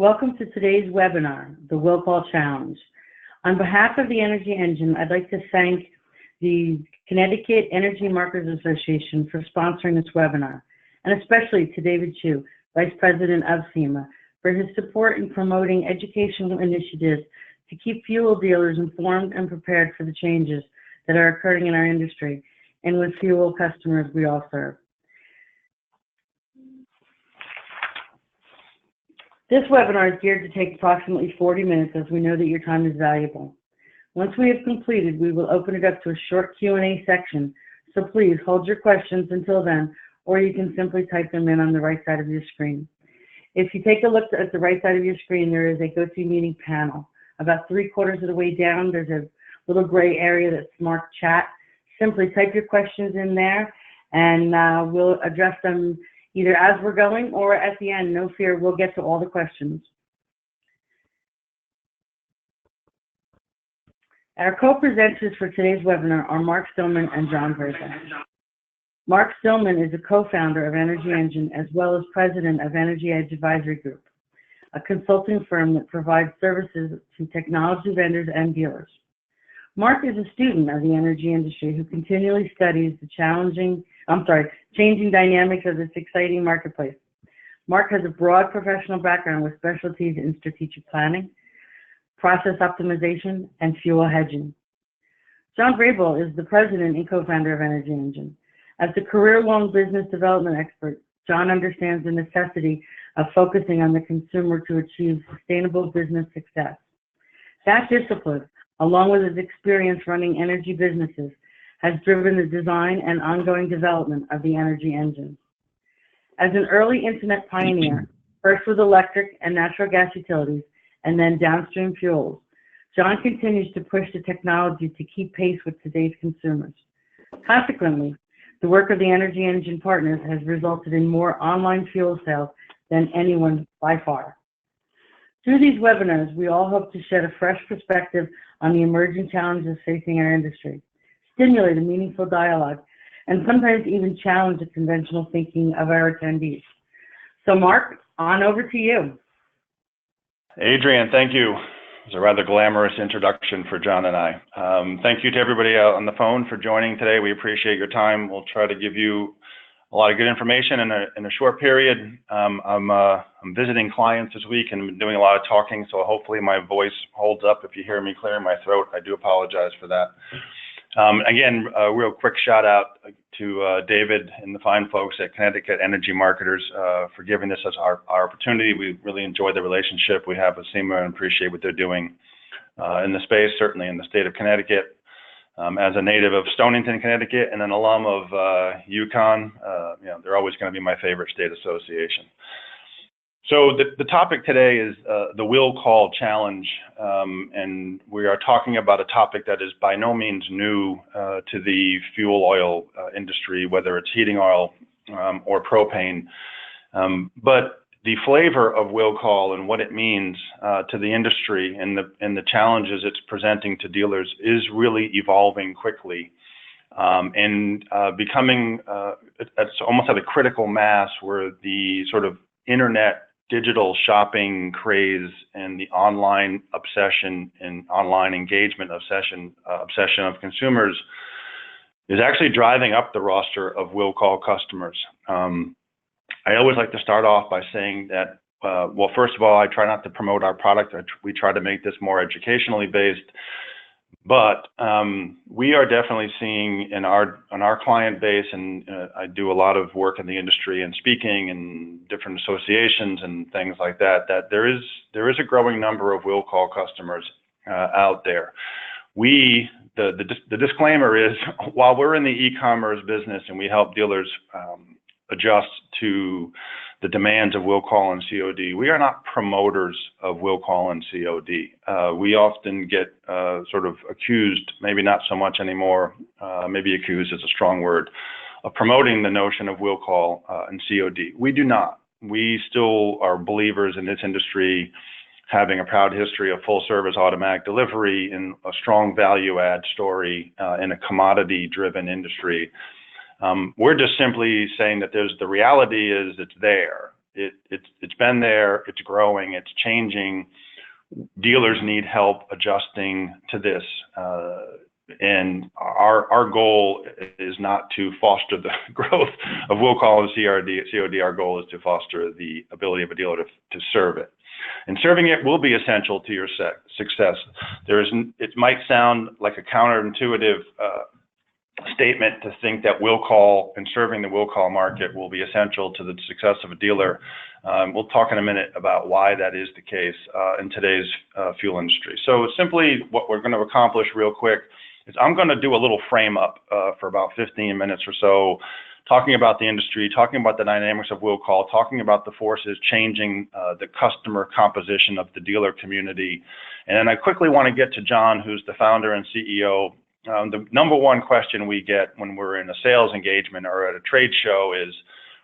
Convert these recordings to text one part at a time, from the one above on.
Welcome to today's webinar, the Will Call Challenge. On behalf of the Energy Engine, I'd like to thank the Connecticut Energy Marketers Association for sponsoring this webinar, and especially to David Chu, Vice President of CEMA, for his support in promoting educational initiatives to keep fuel dealers informed and prepared for the changes that are occurring in our industry and with fuel customers we all serve. This webinar is geared to take approximately 40 minutes, as we know that your time is valuable. Once we have completed, we will open it up to a short Q&A section, so please hold your questions until then, or you can simply type them in on the right side of your screen. If you take a look at the right side of your screen, there is a GoToMeeting panel. About 3/4 of the way down, there's a little gray area that's marked chat. Simply type your questions in there, and we'll address them either as we're going or at the end. No fear, we'll get to all the questions. Our co-presenters for today's webinar are Mark Stillman and John Vrabel. Mark Stillman is a co-founder of Energy Engine as well as president of Energy Edge Advisory Group, a consulting firm that provides services to technology vendors and dealers. Mark is a student of the energy industry who continually studies the changing dynamics of this exciting marketplace. Mark has a broad professional background with specialties in strategic planning, process optimization, and fuel hedging. John Vrabel is the president and co-founder of Energy Engine. As a career-long business development expert, John understands the necessity of focusing on the consumer to achieve sustainable business success. That discipline, along with his experience running energy businesses, has driven the design and ongoing development of the Energy Engine. As an early internet pioneer, first with electric and natural gas utilities, and then downstream fuels, John continues to push the technology to keep pace with today's consumers. Consequently, the work of the Energy Engine partners has resulted in more online fuel sales than anyone by far. Through these webinars, we all hope to shed a fresh perspective on the emerging challenges facing our industry, stimulate a meaningful dialogue, and sometimes even challenge the conventional thinking of our attendees. So Mark, on over to you. Adrian, thank you. It was a rather glamorous introduction for John and I. Thank you to everybody out on the phone for joining today. We appreciate your time. We'll try to give you a lot of good information in a short period. I'm visiting clients this week and doing a lot of talking, so hopefully my voice holds up. If you hear me clear in my throat, I do apologize for that. Again, a real quick shout out to David and the fine folks at Connecticut Energy Marketers for giving us our opportunity. We really enjoy the relationship we have with CEMA and appreciate what they're doing in the space, certainly in the state of Connecticut. As a native of Stonington, Connecticut, and an alum of UConn, they're always going to be my favorite state association. So the topic today is the Will Call Challenge, and we are talking about a topic that is by no means new to the fuel oil industry, whether it's heating oil or propane. But the flavor of Will Call and what it means to the industry and the challenges it's presenting to dealers is really evolving quickly and becoming it's almost at a critical mass where the sort of internet digital shopping craze and the online obsession and online engagement obsession of consumers is actually driving up the roster of will call customers. I always like to start off by saying that, well, first of all, I try not to promote our product. We try to make this more educationally based. But we are definitely seeing on our client base, and I do a lot of work in the industry and speaking and different associations and things like that, that there is a growing number of will call customers out there. The disclaimer is, while we're in the e-commerce business and we help dealers adjust to the demands of will call and COD, we are not promoters of will call and COD. We often get sort of accused, maybe not so much anymore, maybe accused is a strong word, of promoting the notion of will call and COD. We do not. We still are believers in this industry having a proud history of full service automatic delivery and a strong value add story in a commodity driven industry. We're just simply saying that the reality is it's there. It's been there, it's growing, it's changing. Dealers need help adjusting to this. And our goal is not to foster the growth of will call and COD. Our goal is to foster the ability of a dealer to serve it. And serving it will be essential to your success. It might sound like a counterintuitive statement to think that will call and serving the will call market will be essential to the success of a dealer. We'll talk in a minute about why that is the case in today's fuel industry. So simply what we're going to accomplish real quick is I'm going to do a little frame up for about 15 minutes or so, talking about the industry, talking about the dynamics of will call, talking about the forces changing the customer composition of the dealer community. And then I quickly want to get to John, who's the founder and CEO. The number one question we get when we're in a sales engagement or at a trade show is,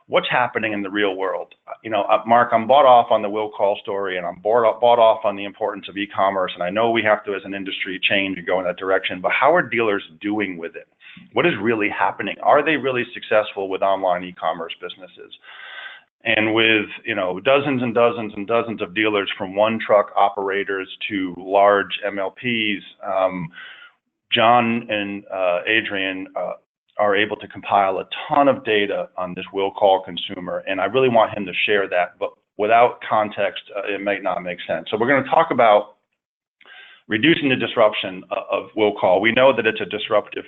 what's happening in the real world? You know, Mark, I'm bought off on the will call story, and I'm bought off on the importance of e-commerce, and I know we have to, as an industry, change and go in that direction, but how are dealers doing with it? What is really happening? Are they really successful with online e-commerce businesses? And with, you know, dozens and dozens and dozens of dealers, from one truck operators to large MLPs, John and Adrian are able to compile a ton of data on this will call consumer, and I really want him to share that, but without context, it might not make sense. So we're going to talk about reducing the disruption of will call. We know that it's a disruptive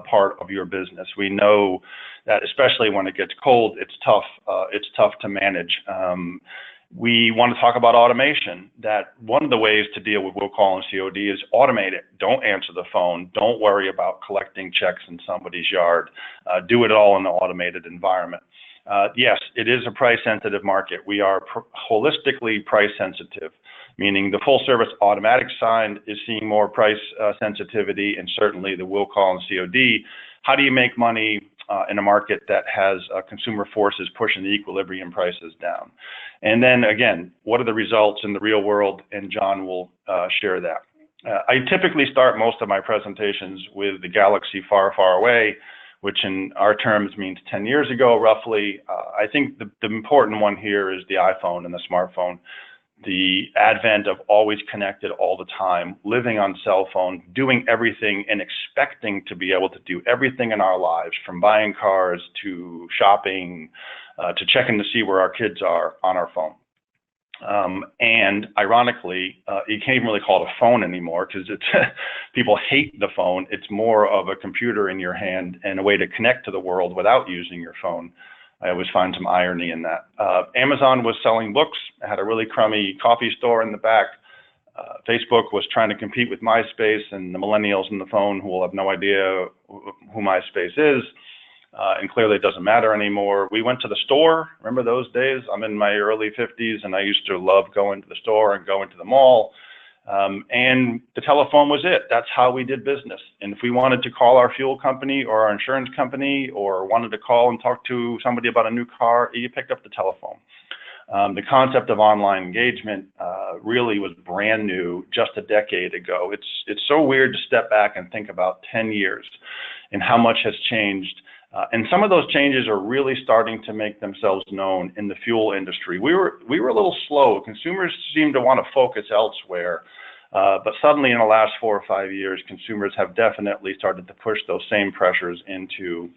part of your business. We know that especially when it gets cold, it's tough to manage. We want to talk about automation, that one of the ways to deal with will call and COD is automate it. Don't answer the phone. Don't worry about collecting checks in somebody's yard. Do it all in the automated environment. Yes, it is a price-sensitive market. We are holistically price-sensitive, meaning the full-service automatic side is seeing more price sensitivity, and certainly the will call and COD. How do you make money in a market that has consumer forces pushing the equilibrium prices down? And then again, what are the results in the real world? And John will share that. I typically start most of my presentations with the galaxy far, far away, which in our terms means 10 years ago, roughly. I think the important one here is the iPhone and the smartphone. The advent of always connected all the time, living on cell phone, doing everything and expecting to be able to do everything in our lives, from buying cars to shopping, to checking to see where our kids are on our phone. And ironically, you can't even really call it a phone anymore, because it's people hate the phone. It's more of a computer in your hand and a way to connect to the world without using your phone. I always find some irony in that. Amazon was selling books, had a really crummy coffee store in the back. Facebook was trying to compete with MySpace, and the millennials on the phone who will have no idea who MySpace is, and clearly it doesn't matter anymore. We went to the store. Remember those days? I'm in my early 50s, and I used to love going to the store and going to the mall. And the telephone was it. That's how we did business. And if we wanted to call our fuel company or our insurance company, or wanted to call and talk to somebody about a new car, you picked up the telephone. The concept of online engagement really was brand new just a decade ago. It's so weird to step back and think about 10 years and how much has changed. And some of those changes are really starting to make themselves known in the fuel industry. We were a little slow. Consumers seem to want to focus elsewhere. But suddenly in the last 4 or 5 years, consumers have definitely started to push those same pressures into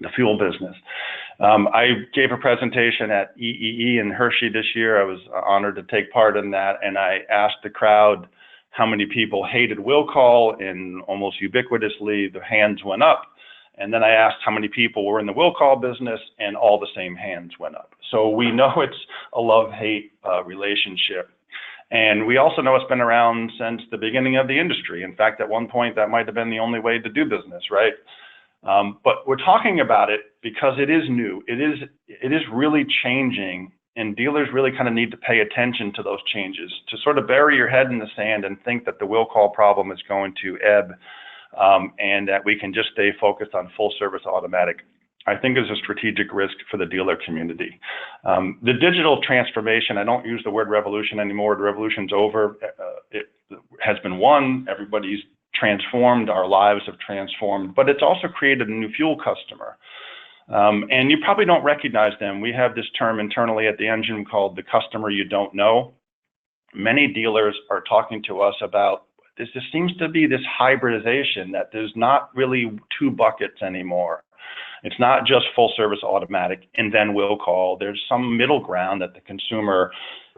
the fuel business. I gave a presentation at EEE in Hershey this year. I was honored to take part in that. And I asked the crowd how many people hated will call, and almost ubiquitously the hands went up. And then I asked how many people were in the will call business, and all the same hands went up. So we know it's a love-hate relationship. And we also know it's been around since the beginning of the industry. In fact, at one point, that might have been the only way to do business, right? But we're talking about it because it is new. It is really changing, and dealers really kind of need to pay attention to those changes, to sort of bury your head in the sand and think that the will call problem is going to ebb, and that we can just stay focused on full service automatic. I think is a strategic risk for the dealer community. The digital transformation, I don't use the word revolution anymore. The revolution's over. It has been won. Everybody's transformed. Our lives have transformed, but it's also created a new fuel customer. And you probably don't recognize them. We have this term internally at the engine called the customer you don't know. Many dealers are talking to us about this. There seems to be this hybridization that there's not really two buckets anymore. It's not just full service automatic and then will call. There's some middle ground that the consumer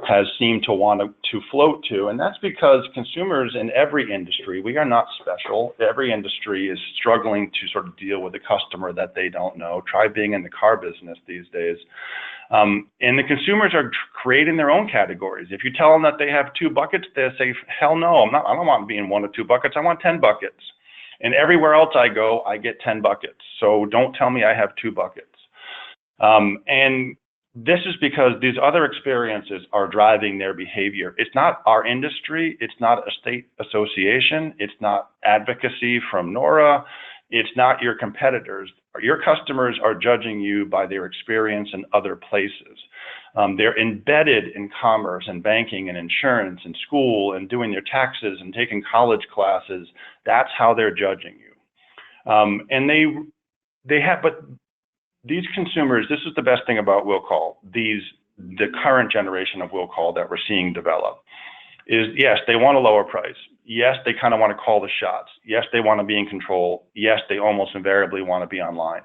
has seemed to want to float to. And that's because consumers in every industry, we are not special. Every industry is struggling to sort of deal with a customer that they don't know. Try being in the car business these days. And the consumers are creating their own categories. If you tell them that they have two buckets, they say, hell no, I don't want to be in one or two buckets. I want 10 buckets. And everywhere else I go, I get 10 buckets. So don't tell me I have two buckets. And this is because these other experiences are driving their behavior. It's not our industry. It's not a state association. It's not advocacy from NORA. It's not your competitors. Your customers are judging you by their experience in other places. They're embedded in commerce and banking and insurance and school and doing their taxes and taking college classes. That's how they're judging you. And they have, but these consumers, this is the best thing about will call, the current generation of will call that we're seeing develop is, yes, they want a lower price. Yes, they kind of want to call the shots. Yes, they want to be in control. Yes, they almost invariably want to be online.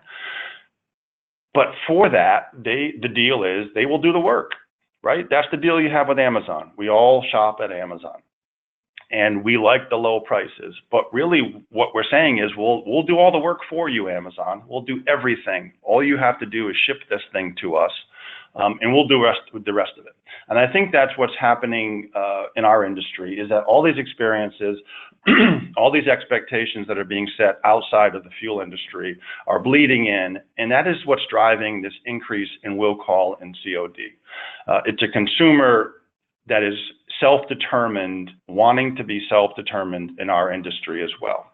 But for that, the deal is they will do the work, right? That's the deal you have with Amazon. We all shop at Amazon. And we like the low prices. But really what we're saying is we'll do all the work for you, Amazon. We'll do everything. All you have to do is ship this thing to us. And we'll do the rest of it. And I think that's what's happening in our industry, is that all these experiences, all these expectations that are being set outside of the fuel industry are bleeding in, and that is what's driving this increase in will call and COD. It's a consumer that is self-determined, wanting to be self-determined in our industry as well.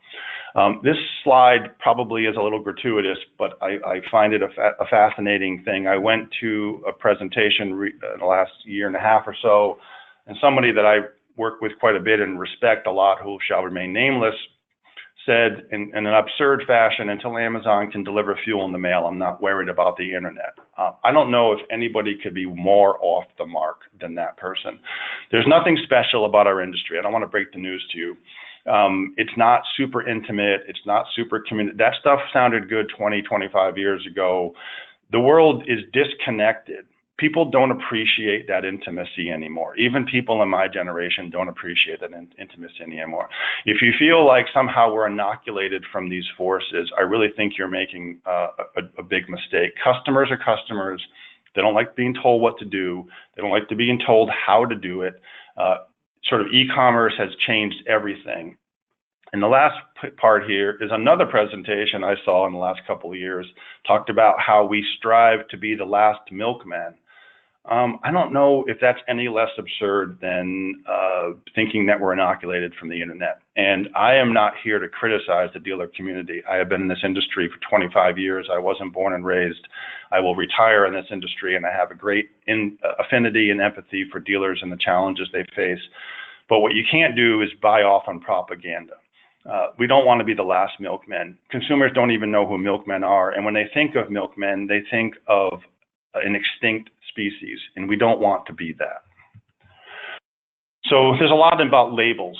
This slide probably is a little gratuitous, but I find it a fascinating thing. I went to a presentation in the last year and a half or so, and somebody that I work with quite a bit and respect a lot, who shall remain nameless, said in an absurd fashion, until Amazon can deliver fuel in the mail, I'm not worried about the internet. I don't know if anybody could be more off the mark than that person. There's nothing special about our industry. I don't want to break the news to you. It's not super intimate. It's not super community. That stuff sounded good 20, 25 years ago. The world is disconnected. People don't appreciate that intimacy anymore. Even people in my generation don't appreciate that intimacy anymore. If you feel like somehow we're inoculated from these forces, I really think you're making a big mistake. Customers are customers. They don't like being told what to do. They don't like to being told how to do it. Sort of e-commerce has changed everything. And the last part here is another presentation I saw in the last couple of years, talked about how we strive to be the last milkman. I don't know if that's any less absurd than thinking that we're inoculated from the internet. And I am not here to criticize the dealer community. I have been in this industry for 25 years. I wasn't born and raised. I will retire in this industry, and I have a great affinity and empathy for dealers and the challenges they face. But what you can't do is buy off on propaganda. We don't want to be the last milkmen. Consumers don't even know who milkmen are. And when they think of milkmen, they think of an extinct species, and we don't want to be that. So there's a lot about labels.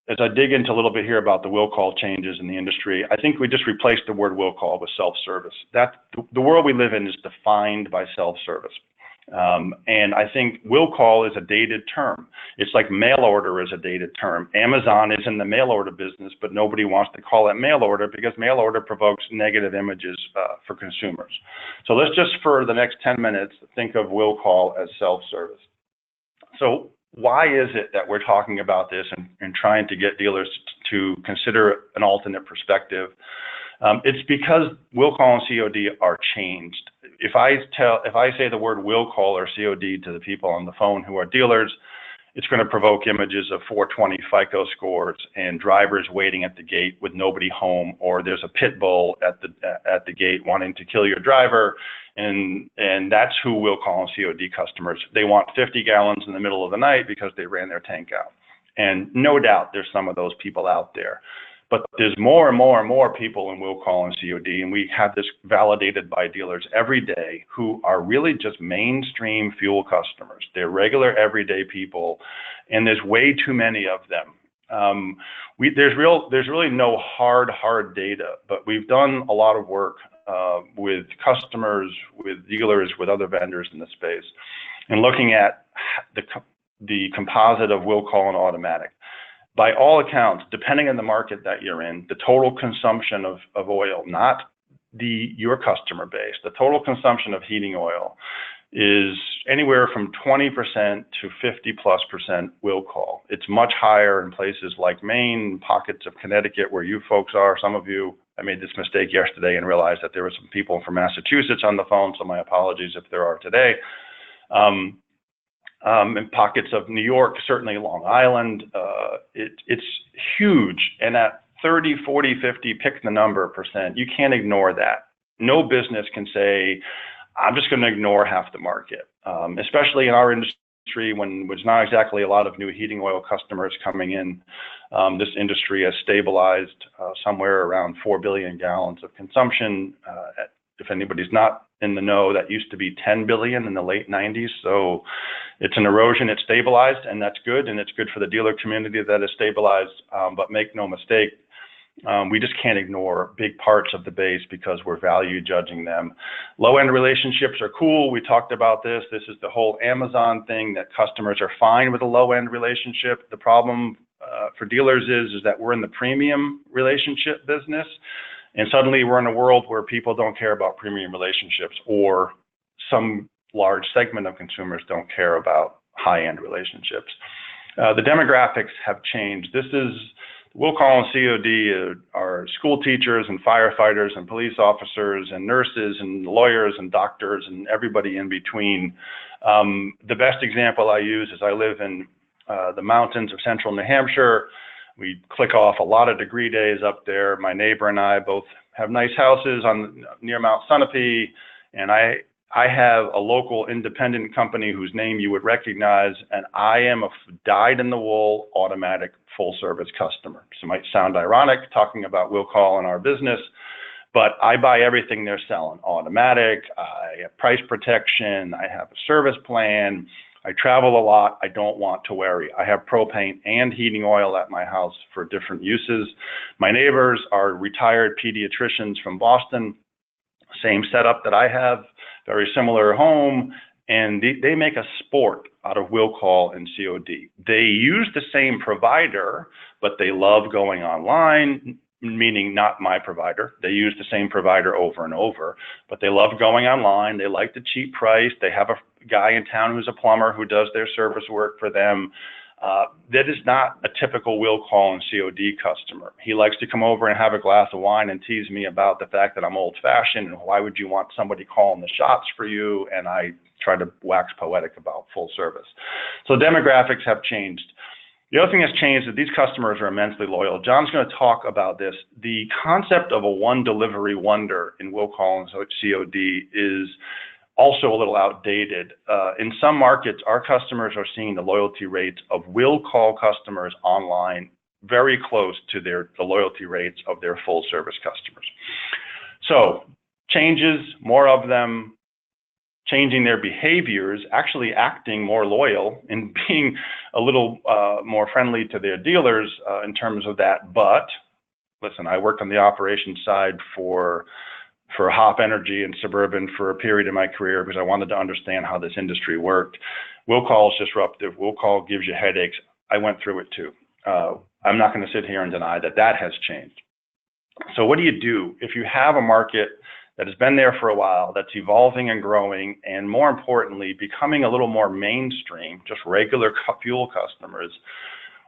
As I dig into a little bit here about the will call changes in the industry, I think we just replaced the word will call with self-service. The world we live in is defined by self-service. And I think will call is a dated term. It's like mail order is a dated term. Amazon is in the mail order business, but nobody wants to call it mail order because mail order provokes negative images for consumers. So let's just, for the next 10 minutes, think of will call as self-service. So why is it that we're talking about this and trying to get dealers to consider an alternate perspective? It's because will call and COD are changed. If I say the word will call or COD to the people on the phone who are dealers, it's going to provoke images of 420 FICO scores and drivers waiting at the gate with nobody home, or there's a pit bull at the gate wanting to kill your driver, and that's who will call and COD customers. They want 50 gallons in the middle of the night because they ran their tank out. And no doubt there's some of those people out there. But there's more and more and more people in will call and COD, and we have this validated by dealers every day who are really just mainstream fuel customers. They're regular everyday people, and there's way too many of them. There's really no hard data, but we've done a lot of work with customers, with dealers, with other vendors in the space, and looking at the composite of will call and automatic. By all accounts, depending on the market that you're in, the total consumption of oil, not your customer base, the total consumption of heating oil is anywhere from 20% to 50+% will call. It's much higher in places like Maine, pockets of Connecticut where you folks are. Some of you, I made this mistake yesterday and realized that there were some people from Massachusetts on the phone, so my apologies if there are today. In pockets of New York, certainly Long Island, it's huge. And at 30, 40, 50, pick the number %, you can't ignore that. No business can say, I'm just going to ignore half the market, especially in our industry when there's not exactly a lot of new heating oil customers coming in. This industry has stabilized somewhere around 4 billion gallons of consumption. If anybody's not in the know, that used to be 10 billion in the late 90s. So it's an erosion, it's stabilized, and that's good. And it's good for the dealer community that is stabilized. But make no mistake, we just can't ignore big parts of the base because we're value judging them. Low-end relationships are cool. We talked about this. This is the whole Amazon thing, that customers are fine with a low-end relationship. The problem for dealers is that we're in the premium relationship business. And suddenly we're in a world where people don't care about premium relationships, or some large segment of consumers don't care about high-end relationships. The demographics have changed. This is, will call and COD are school teachers and firefighters and police officers and nurses and lawyers and doctors and everybody in between. The best example I use is I live in the mountains of central New Hampshire. We click off a lot of degree days up there. My neighbor and I both have nice houses near Mount Sunapee, and I have a local independent company whose name you would recognize, and I am a dyed-in-the-wool automatic full-service customer. So it might sound ironic talking about will call in our business, but I buy everything they're selling. Automatic, I have price protection, I have a service plan, I travel a lot, I don't want to worry. I have propane and heating oil at my house for different uses. My neighbors are retired pediatricians from Boston, same setup that I have, very similar home, and they make a sport out of will call and COD. They use the same provider, but they love going online, meaning not my provider. They use the same provider over and over, but they love going online. They like the cheap price. They have a guy in town who's a plumber who does their service work for them. That is not a typical will call and COD customer. He likes to come over and have a glass of wine and tease me about the fact that I'm old fashioned and why would you want somebody calling the shots for you? And I try to wax poetic about full service. So demographics have changed. The other thing that's changed is that these customers are immensely loyal. John's going to talk about this. The concept of a one delivery wonder in will call and COD is also a little outdated. In some markets, our customers are seeing the loyalty rates of will call customers online very close to the loyalty rates of their full service customers. So changes, more of them, changing their behaviors, actually acting more loyal and being a little more friendly to their dealers in terms of that. But listen, I worked on the operations side for Hop Energy and Suburban for a period in my career because I wanted to understand how this industry worked. Will call is disruptive. Will call gives you headaches. I went through it too. I'm not going to sit here and deny that that has changed. So what do you do if you have a market that has been there for a while, that's evolving and growing, and more importantly, becoming a little more mainstream, just regular fuel customers?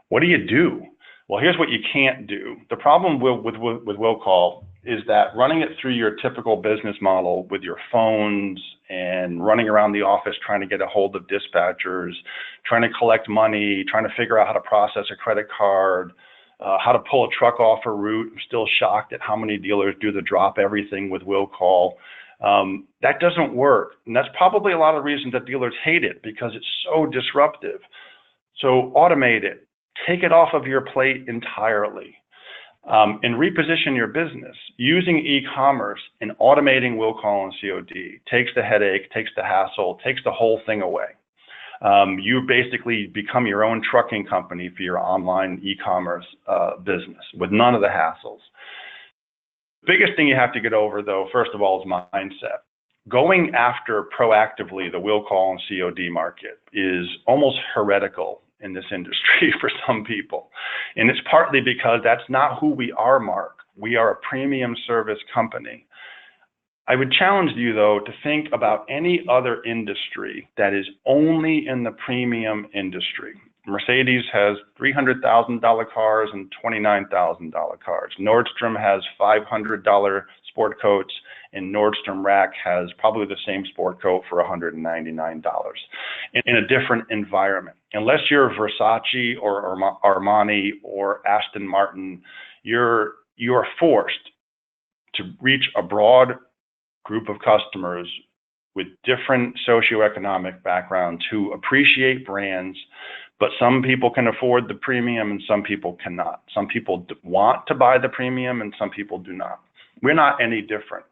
What do you do? Well, here's what you can't do. The problem with will call is that running it through your typical business model with your phones and running around the office trying to get a hold of dispatchers, trying to collect money, trying to figure out how to process a credit card, how to pull a truck off a route. I'm still shocked at how many dealers do the drop everything with will call. That doesn't work. And that's probably a lot of reasons that dealers hate it, because it's so disruptive. So automate it. Take it off of your plate entirely. and reposition your business. Using e-commerce and automating will call and COD takes the headache, takes the hassle, takes the whole thing away. You basically become your own trucking company for your online e-commerce business with none of the hassles. The biggest thing you have to get over, though, first of all, is mindset. Going after proactively the will call and COD market is almost heretical in this industry for some people. And it's partly because that's not who we are, Mark. We are a premium service company. I would challenge you, though, to think about any other industry that is only in the premium industry. Mercedes has $300,000 cars and $29,000 cars. Nordstrom has $500 sport coats, and Nordstrom Rack has probably the same sport coat for $199 in a different environment. Unless you're Versace or Armani or Aston Martin, you're forced to reach a broad group of customers with different socioeconomic backgrounds who appreciate brands, but some people can afford the premium and some people cannot. Some people want to buy the premium and some people do not. We're not any different.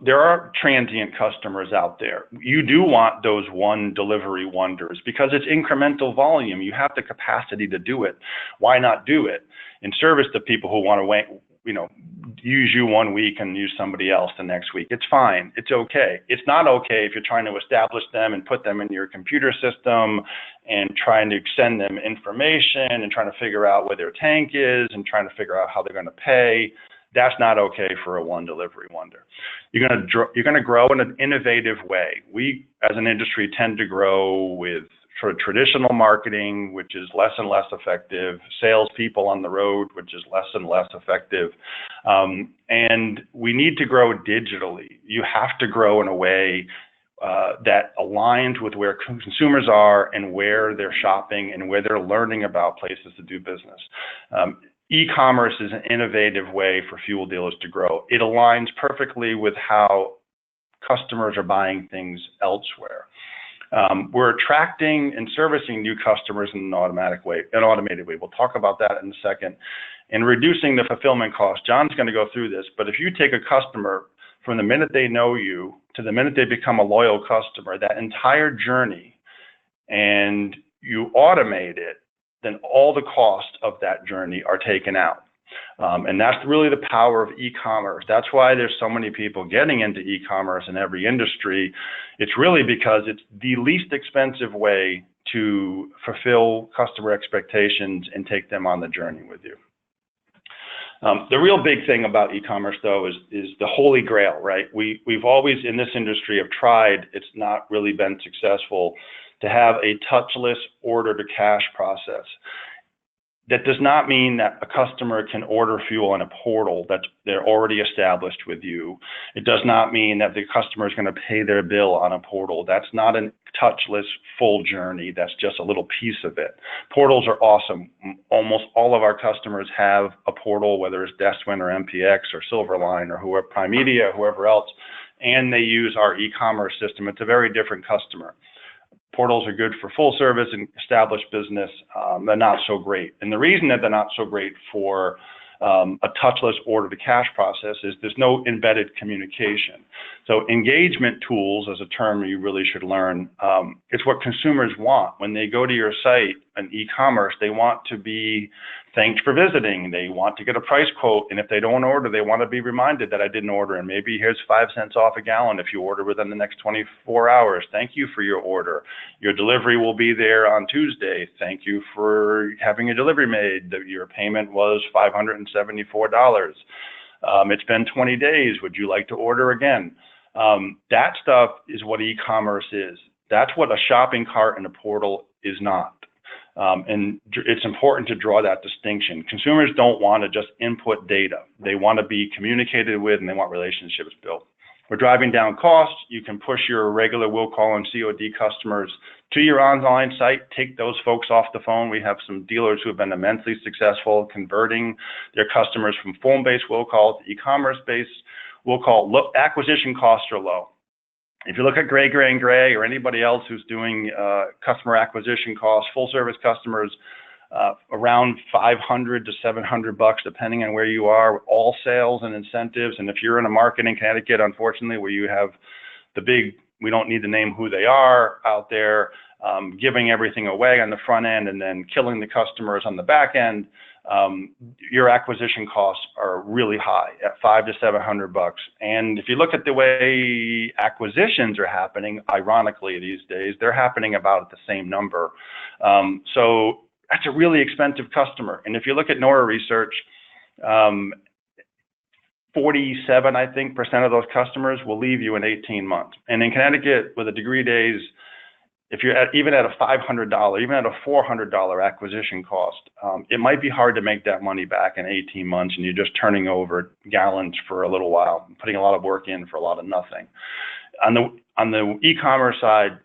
There are transient customers out there. You do want those one delivery wonders because it's incremental volume. You have the capacity to do it. Why not do it? In service to people who want to wait, use you one week and use somebody else the next week. It's fine. It's okay. It's not okay if you're trying to establish them and put them in your computer system and trying to send them information and trying to figure out where their tank is and trying to figure out how they're going to pay. That's not okay for a one delivery wonder. You're going to grow in an innovative way. We, as an industry, tend to grow with sort of traditional marketing, which is less and less effective, salespeople on the road, which is less and less effective. And we need to grow digitally. You have to grow in a way that aligns with where consumers are and where they're shopping and where they're learning about places to do business. E-commerce is an innovative way for fuel dealers to grow. It aligns perfectly with how customers are buying things elsewhere. We're attracting and servicing new customers in an automated way. We'll talk about that in a second. And reducing the fulfillment cost. John's going to go through this, but if you take a customer from the minute they know you to the minute they become a loyal customer, that entire journey, and you automate it, then all the costs of that journey are taken out. And that's really the power of e-commerce. That's why there's so many people getting into e-commerce in every industry. It's really because it's the least expensive way to fulfill customer expectations and take them on the journey with you. The real big thing about e-commerce, though, is the holy grail, right? We've always, in this industry, have tried, it's not really been successful, to have a touchless order-to-cash process. That does not mean that a customer can order fuel on a portal that they're already established with you. It does not mean that the customer is going to pay their bill on a portal. That's not a touchless full journey. That's just a little piece of it. Portals are awesome. Almost all of our customers have a portal, whether it's Deswin or MPX or Silverline or whoever, Prime Media, whoever else, and they use our e-commerce system. It's a very different customer. Portals are good for full service and established business. They're not so great. And the reason that they're not so great for a touchless order-to-cash process is there's no embedded communication. So engagement tools, as a term you really should learn, it's what consumers want. When they go to your site and e-commerce, they want to be thanked for visiting. They want to get a price quote. And if they don't order, they want to be reminded that I didn't order. And maybe here's 5 cents off a gallon if you order within the next 24 hours. Thank you for your order. Your delivery will be there on Tuesday. Thank you for having a delivery made. Your payment was $574. It's been 20 days. Would you like to order again? That stuff is what e-commerce is. That's what a shopping cart and a portal is not. And it's important to draw that distinction. Consumers don't want to just input data. They want to be communicated with and they want relationships built. We're driving down costs. You can push your regular will call and COD customers to your online site, take those folks off the phone. We have some dealers who have been immensely successful converting their customers from phone-based will call to e-commerce-based will call. Look, acquisition costs are low. If you look at Gray or anybody else who's doing customer acquisition costs, full service customers, around $500 to $700, depending on where you are, with all sales and incentives. And if you're in a market in Connecticut, unfortunately, where you have the big, we don't need to name who they are out there, giving everything away on the front end and then killing the customers on the back end, your acquisition costs are really high at $500 to $700. And if you look at the way acquisitions are happening, ironically these days, they're happening about at the same number. So that's a really expensive customer. And if you look at Nora research, 47, I think, % of those customers will leave you in 18 months. And in Connecticut, with the degree days, if you're even at a $500, even at a $400 acquisition cost, it might be hard to make that money back in 18 months, and you're just turning over gallons for a little while, putting a lot of work in for a lot of nothing. On the e-commerce side,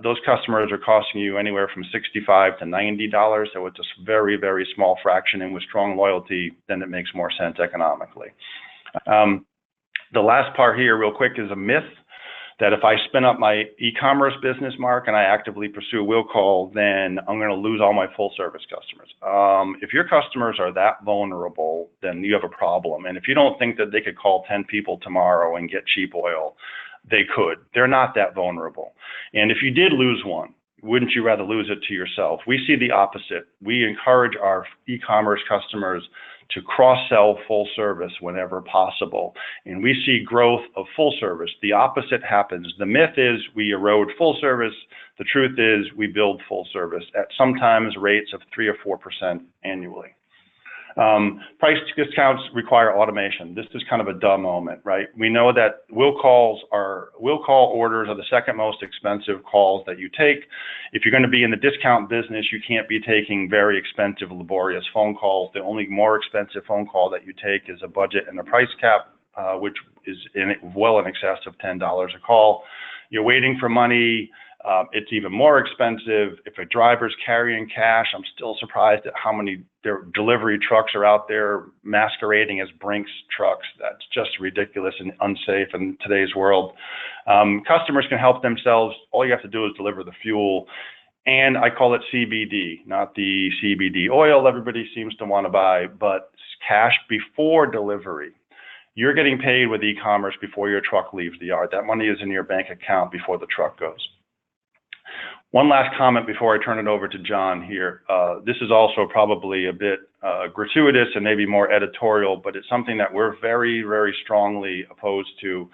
those customers are costing you anywhere from $65 to $90, so it's a very, very small fraction, and with strong loyalty, then it makes more sense economically. The last part here, real quick, is a myth that if I spin up my e-commerce business, Mark, and I actively pursue will call, then I'm going to lose all my full service customers. If your customers are that vulnerable, then you have a problem. And if you don't think that they could call 10 people tomorrow and get cheap oil, they could. They're not that vulnerable. And if you did lose one, wouldn't you rather lose it to yourself? We see the opposite. We encourage our e-commerce customers to cross-sell full service whenever possible. And we see growth of full service. The opposite happens. The myth is we erode full service. The truth is we build full service at sometimes rates of 3 or 4% annually. Price discounts require automation. This is kind of a duh moment, right? We know that will call orders are the second most expensive calls that you take. If you're going to be in the discount business, you can't be taking very expensive, laborious phone calls. The only more expensive phone call that you take is a budget and a price cap, which is well in excess of $10 a call. You're waiting for money. It's even more expensive. If a driver's carrying cash, I'm still surprised at how many delivery trucks are out there masquerading as Brinks trucks. That's just ridiculous and unsafe in today's world. Customers can help themselves. All you have to do is deliver the fuel. And I call it CBD, not the CBD oil everybody seems to want to buy, but cash before delivery. You're getting paid with e-commerce before your truck leaves the yard. That money is in your bank account before the truck goes. One last comment before I turn it over to John here. This is also probably a bit gratuitous and maybe more editorial, but it's something that we're very, very strongly opposed to.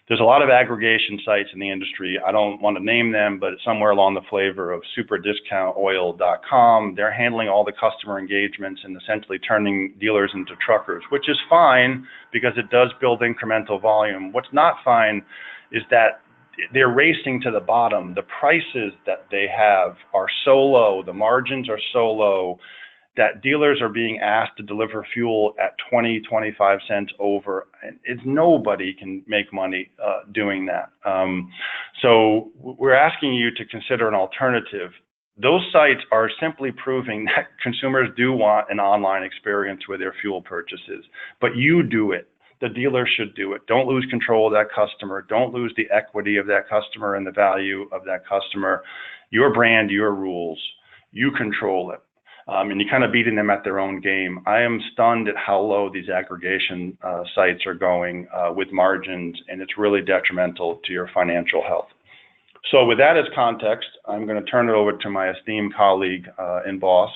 There's a lot of aggregation sites in the industry. I don't want to name them, but it's somewhere along the flavor of superdiscountoil.com. They're handling all the customer engagements and essentially turning dealers into truckers, which is fine because it does build incremental volume. What's not fine is that they're racing to the bottom. The prices that they have are so low, the margins are so low, that dealers are being asked to deliver fuel at 20, 25 cents over. Nobody can make money doing that. So we're asking you to consider an alternative. Those sites are simply proving that consumers do want an online experience with their fuel purchases, but you do it. The dealer should do it. Don't lose control of that customer. Don't lose the equity of that customer and the value of that customer. Your brand, your rules, you control it. And you're kind of beating them at their own game. I am stunned at how low these aggregation sites are going with margins, and it's really detrimental to your financial health. So with that as context, I'm going to turn it over to my esteemed colleague and boss,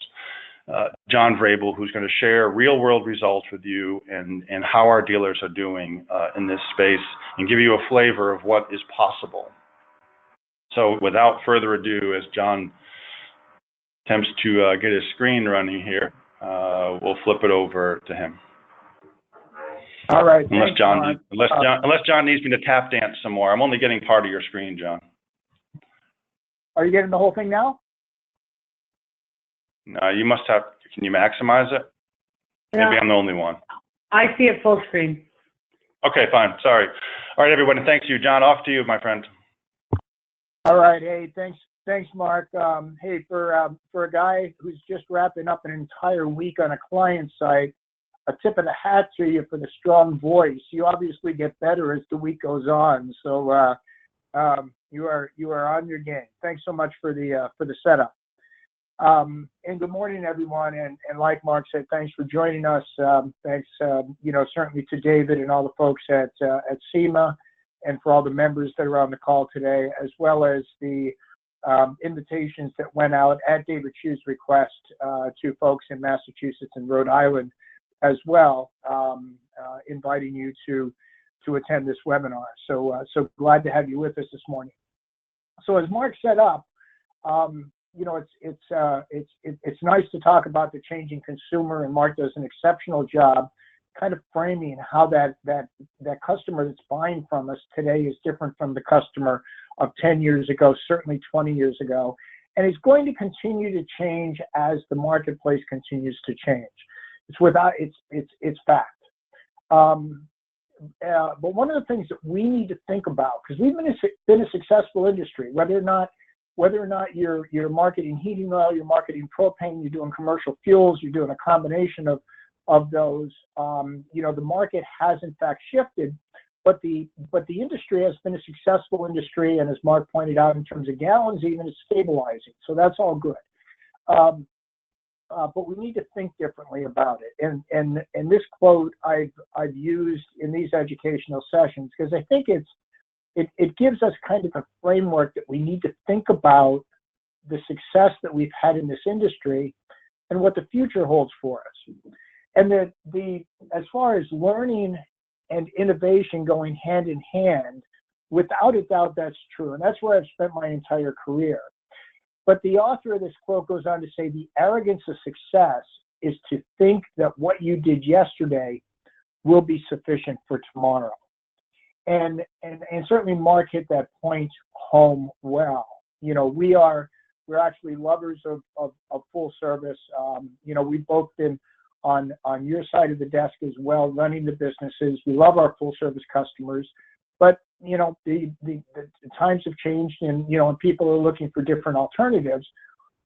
John Vrabel, who's going to share real-world results with you and how our dealers are doing in this space and give you a flavor of what is possible. So without further ado, as John attempts to get his screen running here, we'll flip it over to him. All right. Unless John needs me to tap dance some more. I'm only getting part of your screen, John. Are you getting the whole thing now? No, you must have. Can you maximize it? Yeah. Maybe I'm the only one. I see it full screen. Okay, fine. Sorry. All right, everyone. Thanks you, John. Off to you, my friend. All right. Hey, thanks, Mark. Hey, for a guy who's just wrapping up an entire week on a client site, a tip of the hat to you for the strong voice. You obviously get better as the week goes on. So you are on your game. Thanks so much for the setup. And good morning, everyone. And like Mark said, thanks for joining us. Thanks, certainly to David and all the folks at CEMA, and for all the members that are on the call today, as well as the invitations that went out at David Chu's request to folks in Massachusetts and Rhode Island as well, inviting you to attend this webinar. So glad to have you with us this morning. So as Mark set up, it's nice to talk about the changing consumer, and Mark does an exceptional job kind of framing how that customer that's buying from us today is different from the customer of 10 years ago, certainly 20 years ago, and it's going to continue to change as the marketplace continues to change. It's fact. But one of the things that we need to think about, because we've been a successful industry, whether or not you're marketing heating oil, you're marketing propane, you're doing commercial fuels, you're doing a combination of those, the market has in fact shifted, but the industry has been a successful industry, and as Mark pointed out, in terms of gallons, even it's stabilizing. So that's all good. But we need to think differently about it. And this quote I've used in these educational sessions because I think it gives us kind of a framework that we need to think about the success that we've had in this industry and what the future holds for us. And as far as learning and innovation going hand in hand, without a doubt, that's true. And that's where I've spent my entire career. But the author of this quote goes on to say, the arrogance of success is to think that what you did yesterday will be sufficient for tomorrow. And certainly Mark hit that point home well. We're actually lovers of full service. We've both been on your side of the desk as well, running the businesses. We love our full service customers, but the times have changed, and people are looking for different alternatives.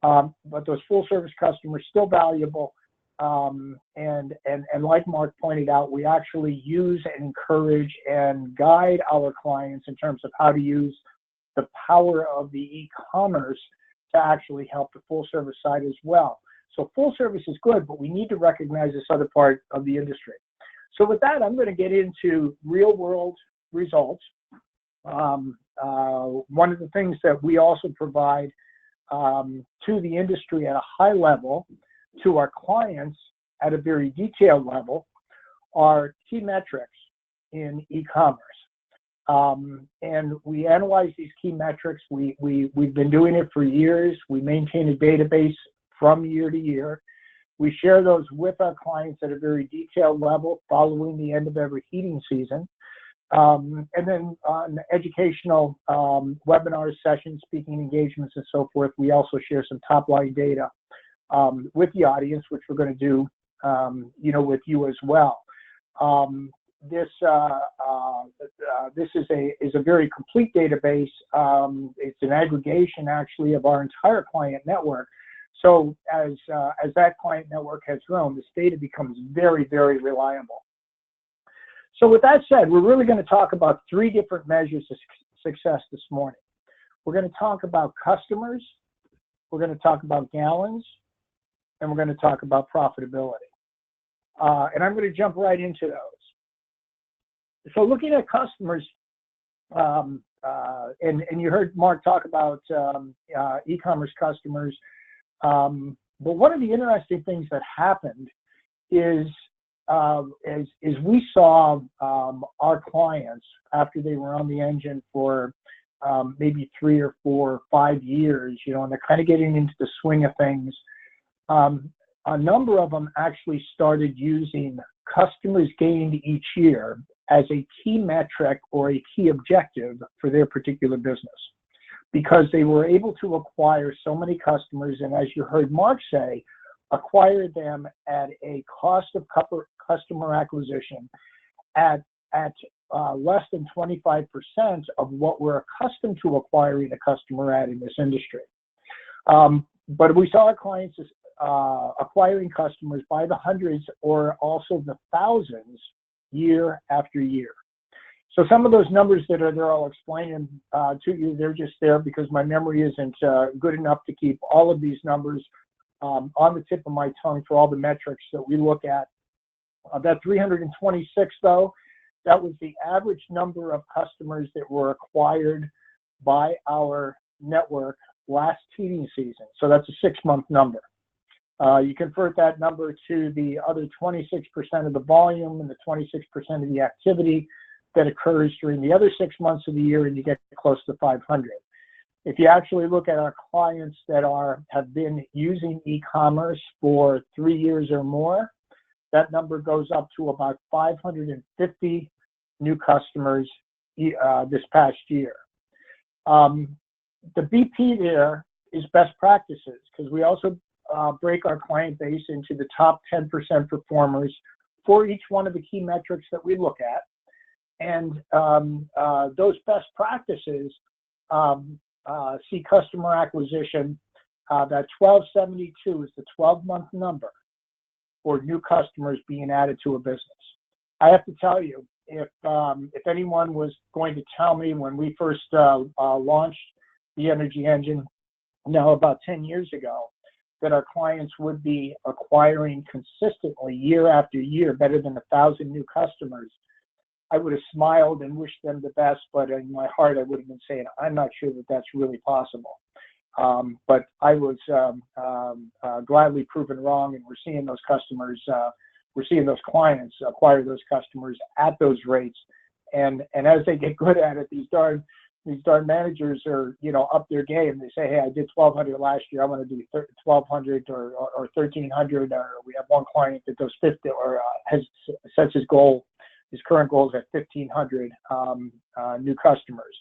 But those full service customers still valuable. And like Mark pointed out, we actually use and encourage and guide our clients in terms of how to use the power of the e-commerce to actually help the full service side as well. So full service is good, but we need to recognize this other part of the industry. So with that, I'm going to get into real world results. One of the things that we also provide to the industry at a high level, to our clients at a very detailed level, are key metrics in e-commerce. And we analyze these key metrics. We've been doing it for years. We maintain a database from year to year. We share those with our clients at a very detailed level following the end of every heating season. And then on educational webinars, sessions, speaking engagements, and so forth, we also share some top-line data with the audience, which we're going to do, with you as well. This is a very complete database. It's an aggregation, actually, of our entire client network. So as that client network has grown, this data becomes very, very reliable. So with that said, we're really going to talk about three different measures of success this morning. We're going to talk about customers, we're going to talk about gallons, and we're going to talk about profitability. And I'm going to jump right into those. So looking at customers, and you heard Mark talk about e-commerce customers, but one of the interesting things that happened is we saw our clients, after they were on the engine for maybe 3 or 4 or 5 years, and they're kind of getting into the swing of things, a number of them actually started using customers gained each year as a key metric or a key objective for their particular business, because they were able to acquire so many customers, and as you heard Mark say, acquire them at a cost of customer acquisition at less than 25% of what we're accustomed to acquiring a customer at in this industry. But we saw our clients acquiring customers by the hundreds or also the thousands year after year. So some of those numbers that are there, I'll explain them to you. They're just there because my memory isn't good enough to keep all of these numbers on the tip of my tongue for all the metrics that we look at. That 326, though, that was the average number of customers that were acquired by our network last heating season. So that's a 6-month number. You convert that number to the other 26% of the volume and the 26% of the activity that occurs during the other 6 months of the year, and you get close to 500. If you actually look at our clients that have been using e-commerce for 3 years or more, that number goes up to about 550 new customers this past year. The BP there is best practices, because we also break our client base into the top 10% performers for each one of the key metrics that we look at. And those best practices see customer acquisition. That 1272 is the 12-month number for new customers being added to a business. I have to tell you, if anyone was going to tell me when we first launched the Energy Engine, now about 10 years ago, that our clients would be acquiring consistently year after year better than 1,000 new customers, I would have smiled and wished them the best, but in my heart I would have been saying, I'm not sure that that's really possible. But I was gladly proven wrong, and we're seeing those customers, we're seeing those clients acquire those customers at those rates. And as they get good at it, these darn managers are, up their game. They say, hey, I did 1,200 last year. I want to do 1,200 or 1,300. Or we have one client that does 50 or sets his goal. His current goal is at 1,500 new customers.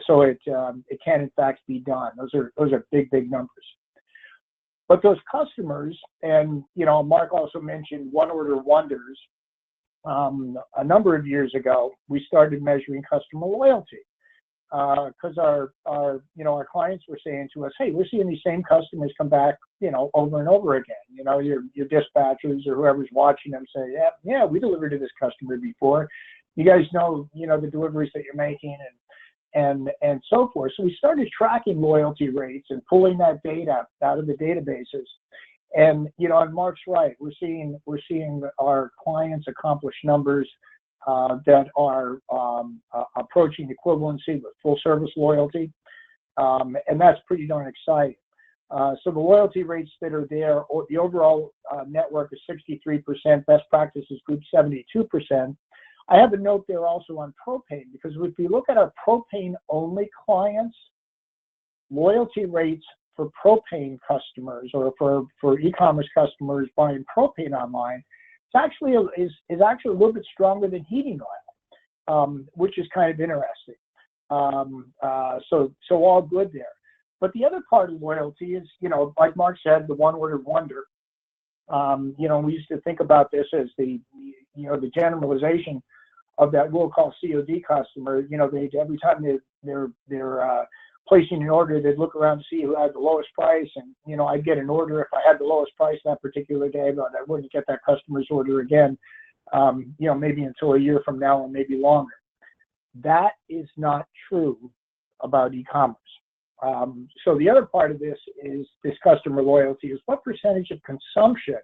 So it can in fact be done. Those are big numbers. But those customers, and Mark also mentioned one order wonders. A number of years ago, we started measuring customer loyalty because our clients were saying to us, hey, we're seeing these same customers come back, over and over again. Your dispatchers or whoever's watching them say, yeah, we delivered to this customer before. You guys know, the deliveries that you're making and so forth. So we started tracking loyalty rates and pulling that data out of the databases. And and Mark's right. We're seeing our clients accomplish numbers that are approaching equivalency with full service loyalty, and that's pretty darn exciting. So the loyalty rates that are there, or the overall network is 63%, best practices group 72%. I have a note there also on propane, because if you look at our propane only clients, loyalty rates for propane customers or for e-commerce customers buying propane online, it's actually is actually a little bit stronger than heating oil, which is kind of interesting. So all good there. But the other part of loyalty is, like Mark said, the one order wonder. We used to think about this as the generalization of that we'll call COD customer. They every time they're placing an order, they'd look around to see who had the lowest price, and I'd get an order if I had the lowest price that particular day, but I wouldn't get that customer's order again, maybe until a year from now or maybe longer. That is not true about e-commerce. So the other part of this is this customer loyalty is what percentage of consumption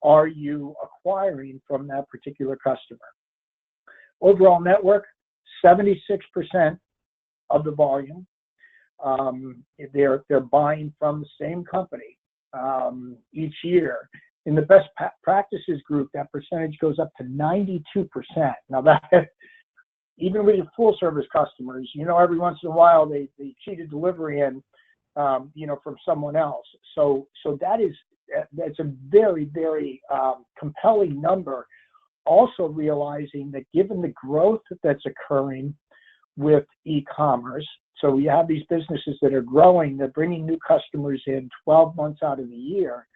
are you acquiring from that particular customer? Overall network, 76% of the volume. They're buying from the same company each year. In the best practices group, that percentage goes up to 92%. Now that, even with your full service customers, every once in a while they cheat a delivery in, from someone else. So that's a very, very compelling number. Also realizing that given the growth that's occurring with e-commerce, so we have these businesses that are growing, they're bringing new customers in 12 months out of the year,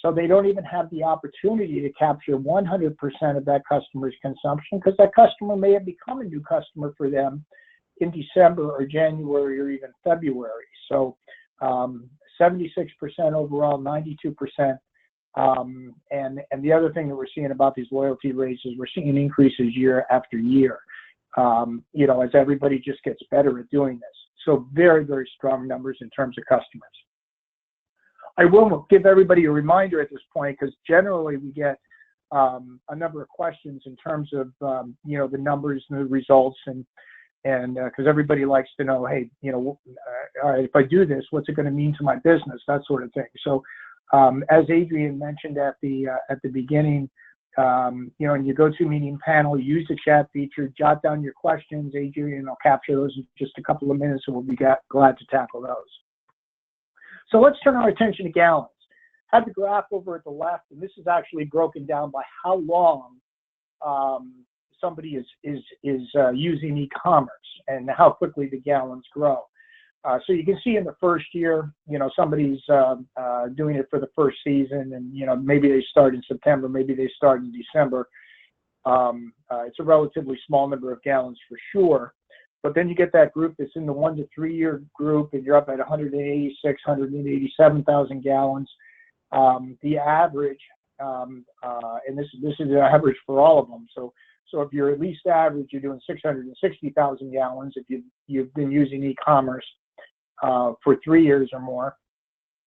so they don't even have the opportunity to capture 100% of that customer's consumption, because that customer may have become a new customer for them in December or January or even February. So 76% overall, 92%. And the other thing that we're seeing about these loyalty rates is we're seeing increases year after year, as everybody just gets better at doing this. So very, very strong numbers in terms of customers. I will give everybody a reminder at this point, because generally we get a number of questions in terms of the numbers and the results, and because everybody likes to know, hey, all right, if I do this, what's it going to mean to my business, that sort of thing. So as Adrian mentioned at the beginning, in your GoToMeeting panel, use the chat feature, jot down your questions. Adrian will capture those in just a couple of minutes, and we'll be glad to tackle those. So let's turn our attention to gallons. I have the graph over at the left, and this is actually broken down by how long somebody is using e-commerce and how quickly the gallons grow. So you can see in the first year, somebody's doing it for the first season, and maybe they start in September, maybe they start in December. It's a relatively small number of gallons for sure. But then you get that group that's in the 1 to 3 year group, and you're up at 186, 187,000 gallons. The average, and this is the average for all of them. So if you're at least average, you're doing 660,000 gallons if you've been using e-commerce for 3 years or more.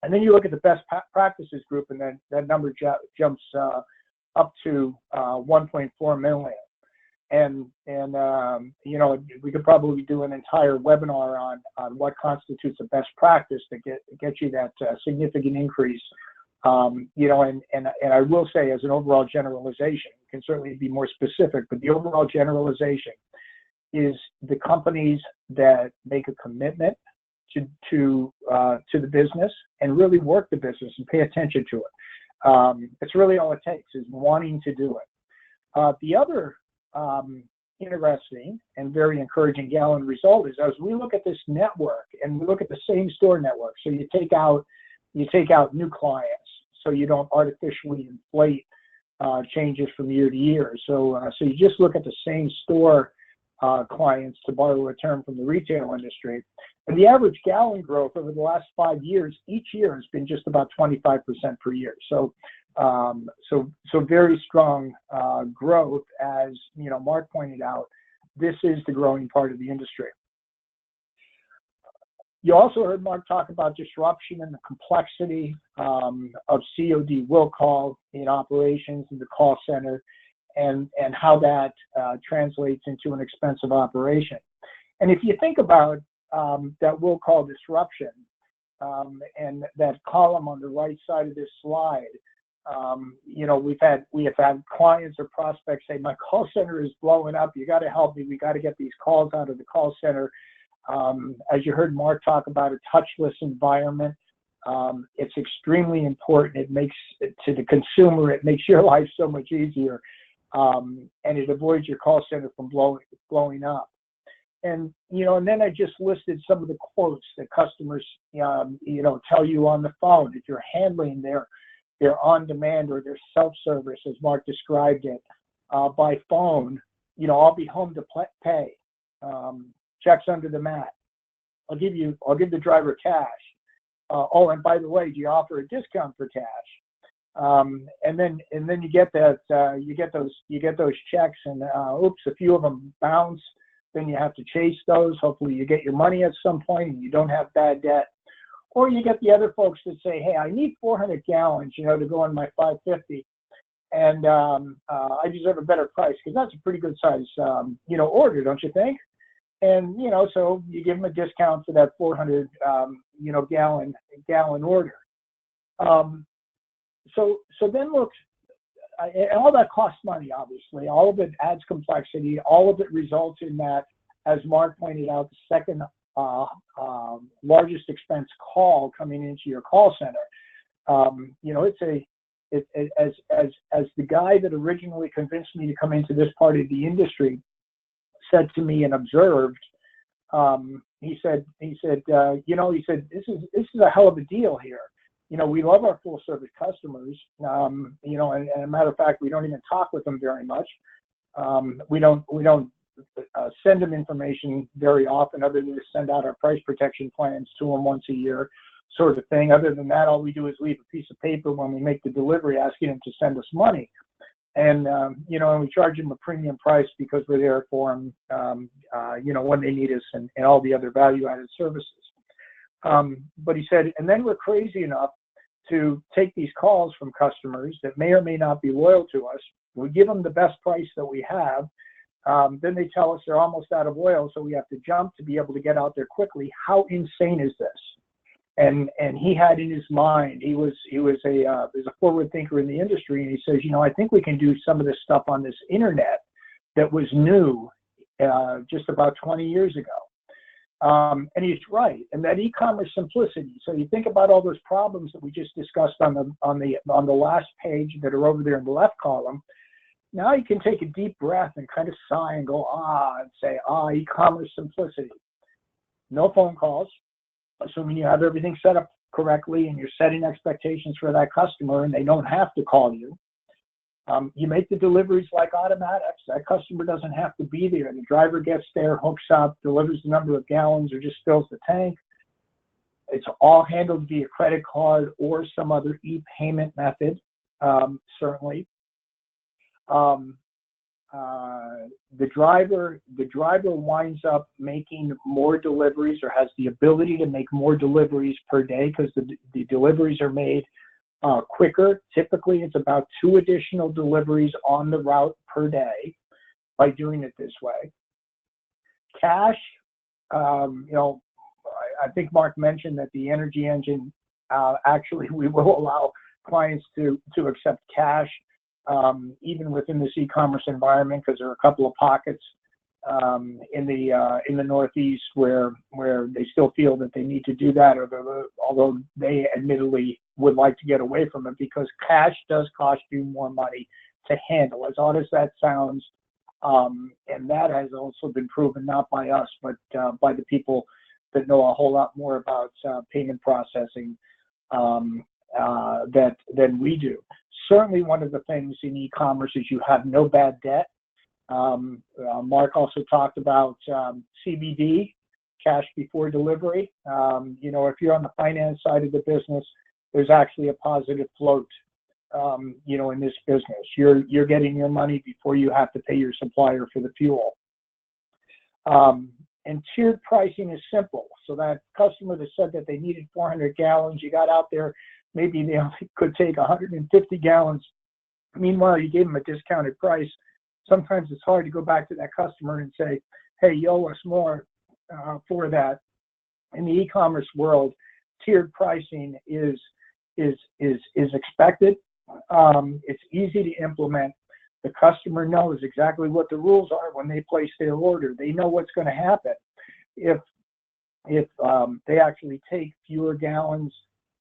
And then you look at the best practices group, and then that number jumps up to 1.4 million. And we could probably do an entire webinar on what constitutes a best practice to get you that significant increase. And I will say, as an overall generalization, you can certainly be more specific, but the overall generalization is the companies that make a commitment to the business and really work the business and pay attention to it. It's really all it takes, is wanting to do it. The other interesting and very encouraging gallon result is, as we look at this network and we look at the same store network, so you take out new clients, so you don't artificially inflate changes from year to year. So you just look at the same store clients, to borrow a term from the retail industry, and the average gallon growth over the last 5 years, each year, has been just about 25% per year. So very strong growth, as Mark pointed out. This is the growing part of the industry. You also heard Mark talk about disruption and the complexity of COD will call in operations in the call center, and how that translates into an expensive operation. And if you think about that will call disruption, and that column on the right side of this slide, we have had clients or prospects say, my call center is blowing up. You got to help me. We got to get these calls out of the call center. As you heard Mark talk about, a touchless environment. It's extremely important. It makes, to the consumer, it makes your life so much easier, and it avoids your call center from blowing up. And and then I just listed some of the quotes that customers tell you on the phone. If you're handling their on-demand or their self-service, as Mark described it, by phone, I'll be home to pay. Checks under the mat. I'll give the driver cash. And by the way, do you offer a discount for cash? And then you get that you get those checks, and oops, a few of them bounce. Then you have to chase those. Hopefully you get your money at some point and you don't have bad debt. Or you get the other folks that say, hey, I need 400 gallons, to go on my 550. And I deserve a better price, because that's a pretty good size, order, don't you think? And, so you give them a discount for that 400, gallon order. So then look, and all that costs money, obviously. All of it adds complexity. All of it results in that, as Mark pointed out, the second largest expense call coming into your call center. As the guy that originally convinced me to come into this part of the industry said to me and observed, he said, this is a hell of a deal here. We love our full service customers, and a matter of fact, we don't even talk with them very much. We don't send them information very often, other than to send out our price protection plans to them once a year, sort of thing. Other than that, all we do is leave a piece of paper when we make the delivery asking them to send us money. And, and we charge them a premium price because we're there for them, when they need us, and all the other value added services. But he said, and then we're crazy enough to take these calls from customers that may or may not be loyal to us. We give them the best price that we have. Then they tell us they're almost out of oil, so we have to jump to be able to get out there quickly. How insane is this? And he had in his mind, he was a forward thinker in the industry, and he says, I think we can do some of this stuff on this internet that was new just about 20 years ago. And he's right. And that e-commerce simplicity. So you think about all those problems that we just discussed on the last page that are over there in the left column. Now you can take a deep breath and kind of sigh and go, and say, e-commerce simplicity. No phone calls, assuming you have everything set up correctly and you're setting expectations for that customer and they don't have to call you. You make the deliveries like automatics. That customer doesn't have to be there. The driver gets there, hooks up, delivers the number of gallons, or just fills the tank. It's all handled via credit card or some other e-payment method, certainly. The driver winds up making more deliveries, or has the ability to make more deliveries per day, because the deliveries are made quicker. Typically, it's about 2 additional deliveries on the route per day by doing it this way. Cash, I think Mark mentioned that the Energy Engine, actually, we will allow clients to accept cash even within this e-commerce environment, because there are a couple of pockets in the Northeast where they still feel that they need to do that, although they admittedly would like to get away from it, because cash does cost you more money to handle, as odd as that sounds. And that has also been proven, not by us, but by the people that know a whole lot more about payment processing than we do. Certainly one of the things in e-commerce is you have no bad debt. Mark also talked about CBD, cash before delivery. If you're on the finance side of the business, there's actually a positive float, in this business. You're getting your money before you have to pay your supplier for the fuel. And tiered pricing is simple. So that customer that said that they needed 400 gallons, you got out there, maybe they only could take 150 gallons. Meanwhile, you gave them a discounted price. Sometimes it's hard to go back to that customer and say, hey, you owe us more for that. In the e-commerce world, tiered pricing is expected. It's easy to implement. The customer knows exactly what the rules are when they place their order. They know what's going to happen. If they actually take fewer gallons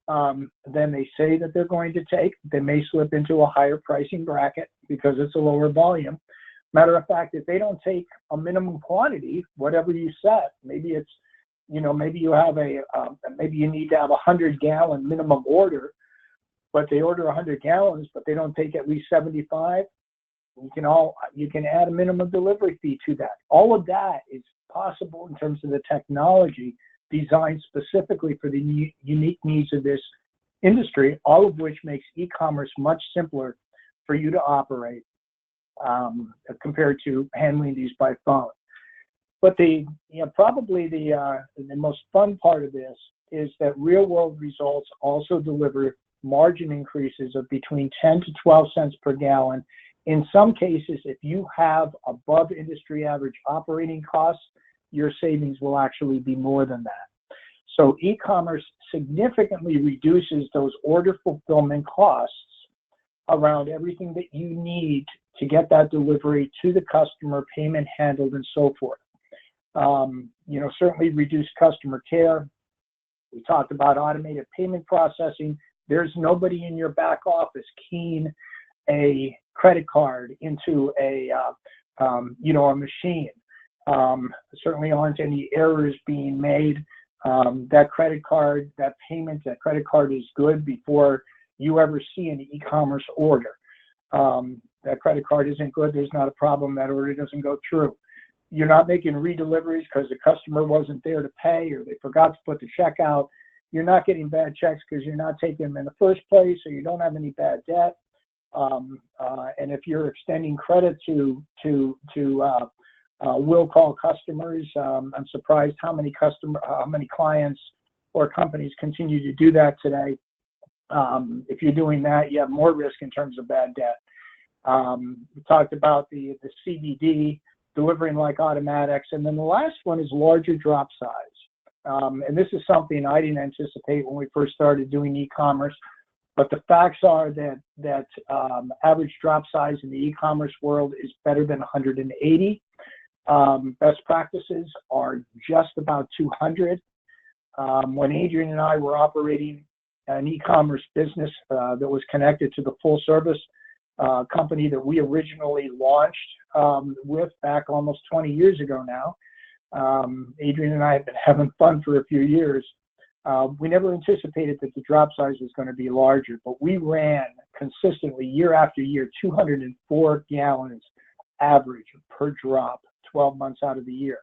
than they say that they're going to take, they may slip into a higher pricing bracket because it's a lower volume. Matter of fact, if they don't take a minimum quantity, whatever you set, maybe it's, maybe you have maybe you need to have 100-gallon minimum order, but they order 100 gallons, but they don't take at least 75. You can add a minimum delivery fee to that. All of that is possible in terms of the technology designed specifically for the unique needs of this industry, all of which makes e-commerce much simpler for you to operate compared to handling these by phone. But probably the most fun part of this is that real-world results also deliver margin increases of between 10 to 12 cents per gallon. In some cases, if you have above industry average operating costs, your savings will actually be more than that. So e-commerce significantly reduces those order fulfillment costs around everything that you need to get that delivery to the customer, payment handled, and so forth. Certainly reduce customer care. We talked about automated payment processing. There's nobody in your back office keying a credit card into a machine. Certainly aren't any errors being made. That credit card, that payment, that credit card is good before you ever see an e-commerce order. That credit card isn't good, there's not a problem, that order doesn't go through. You're not making redeliveries because the customer wasn't there to pay or they forgot to put the check out. You're not getting bad checks because you're not taking them in the first place, or you don't have any bad debt. And if you're extending credit to will call customers, I'm surprised how many clients or companies continue to do that today. If you're doing that, you have more risk in terms of bad debt. We talked about the CBD, delivering like automatics, and then the last one is larger drop size. And this is something I didn't anticipate when we first started doing e-commerce, but the facts are that average drop size in the e-commerce world is better than 180. Best practices are just about 200. When Adrian and I were operating an e-commerce business that was connected to the full service company that we originally launched with back almost 20 years ago now. Adrian and I have been having fun for a few years. We never anticipated that the drop size was going to be larger, but we ran consistently year after year 204 gallons average per drop 12 months out of the year.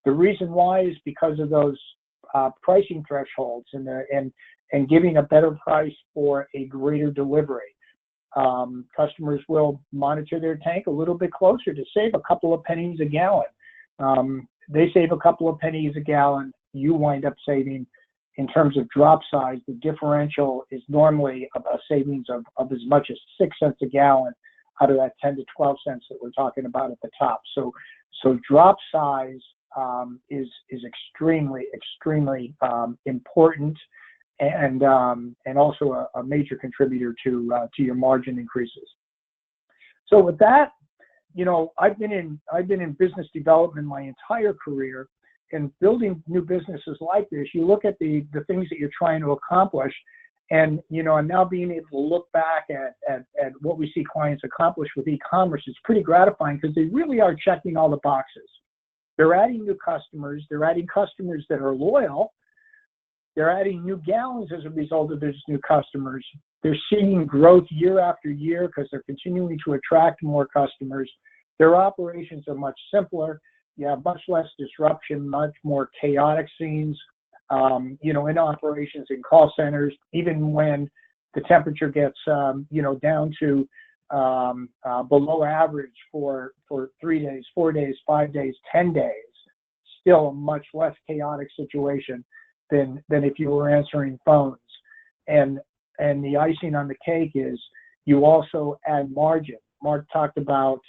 The reason why is because of those pricing thresholds and giving a better price for a greater delivery. Customers will monitor their tank a little bit closer to save a couple of pennies a gallon. They save a couple of pennies a gallon, you wind up saving. In terms of drop size, the differential is normally a savings of as much as 6 cents a gallon out of that 10 to 12 cents that we're talking about at the top. So drop size is extremely important and also a major contributor to your margin increases. So with that, you know, I've been in business development my entire career, and building new businesses like this, you look at the things that you're trying to accomplish, and you know, and now being able to look back at what we see clients accomplish with e-commerce is pretty gratifying because they really are checking all the boxes. They're adding new customers, they're adding customers that are loyal, they're adding new gallons as a result of those new customers. They're seeing growth year after year because they're continuing to attract more customers. Their operations are much simpler. You have much less disruption, much more chaotic scenes, you know, in operations, in call centers, even when the temperature gets, you know, down to below average for 3 days, 4 days, 5 days, 10 days, still a much less chaotic situation than if you were answering phones. And the icing on the cake is you also add margin. Mark talked about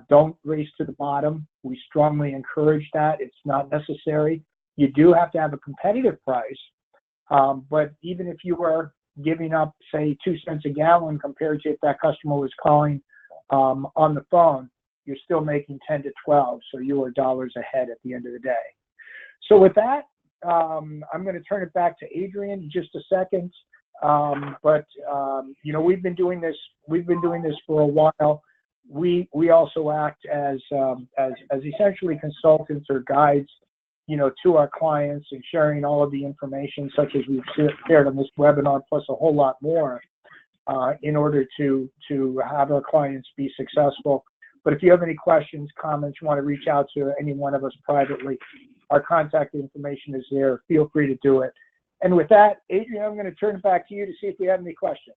don't race to the bottom. We strongly encourage that. It's not necessary. You do have to have a competitive price, but even if you were giving up, say, 2 cents a gallon compared to if that customer was calling on the phone, you're still making 10 to 12, so you are dollars ahead at the end of the day. So with that, I'm going to turn it back to Adrian in just a second. But you know, we've been doing this for a while. We also act as essentially consultants or guides, you know, to our clients and sharing all of the information such as we've shared on this webinar, plus a whole lot more, in order to have our clients be successful. But if you have any questions, comments, you want to reach out to any one of us privately, our contact information is there. Feel free to do it. And with that, Adrian, I'm going to turn it back to you to see if we have any questions.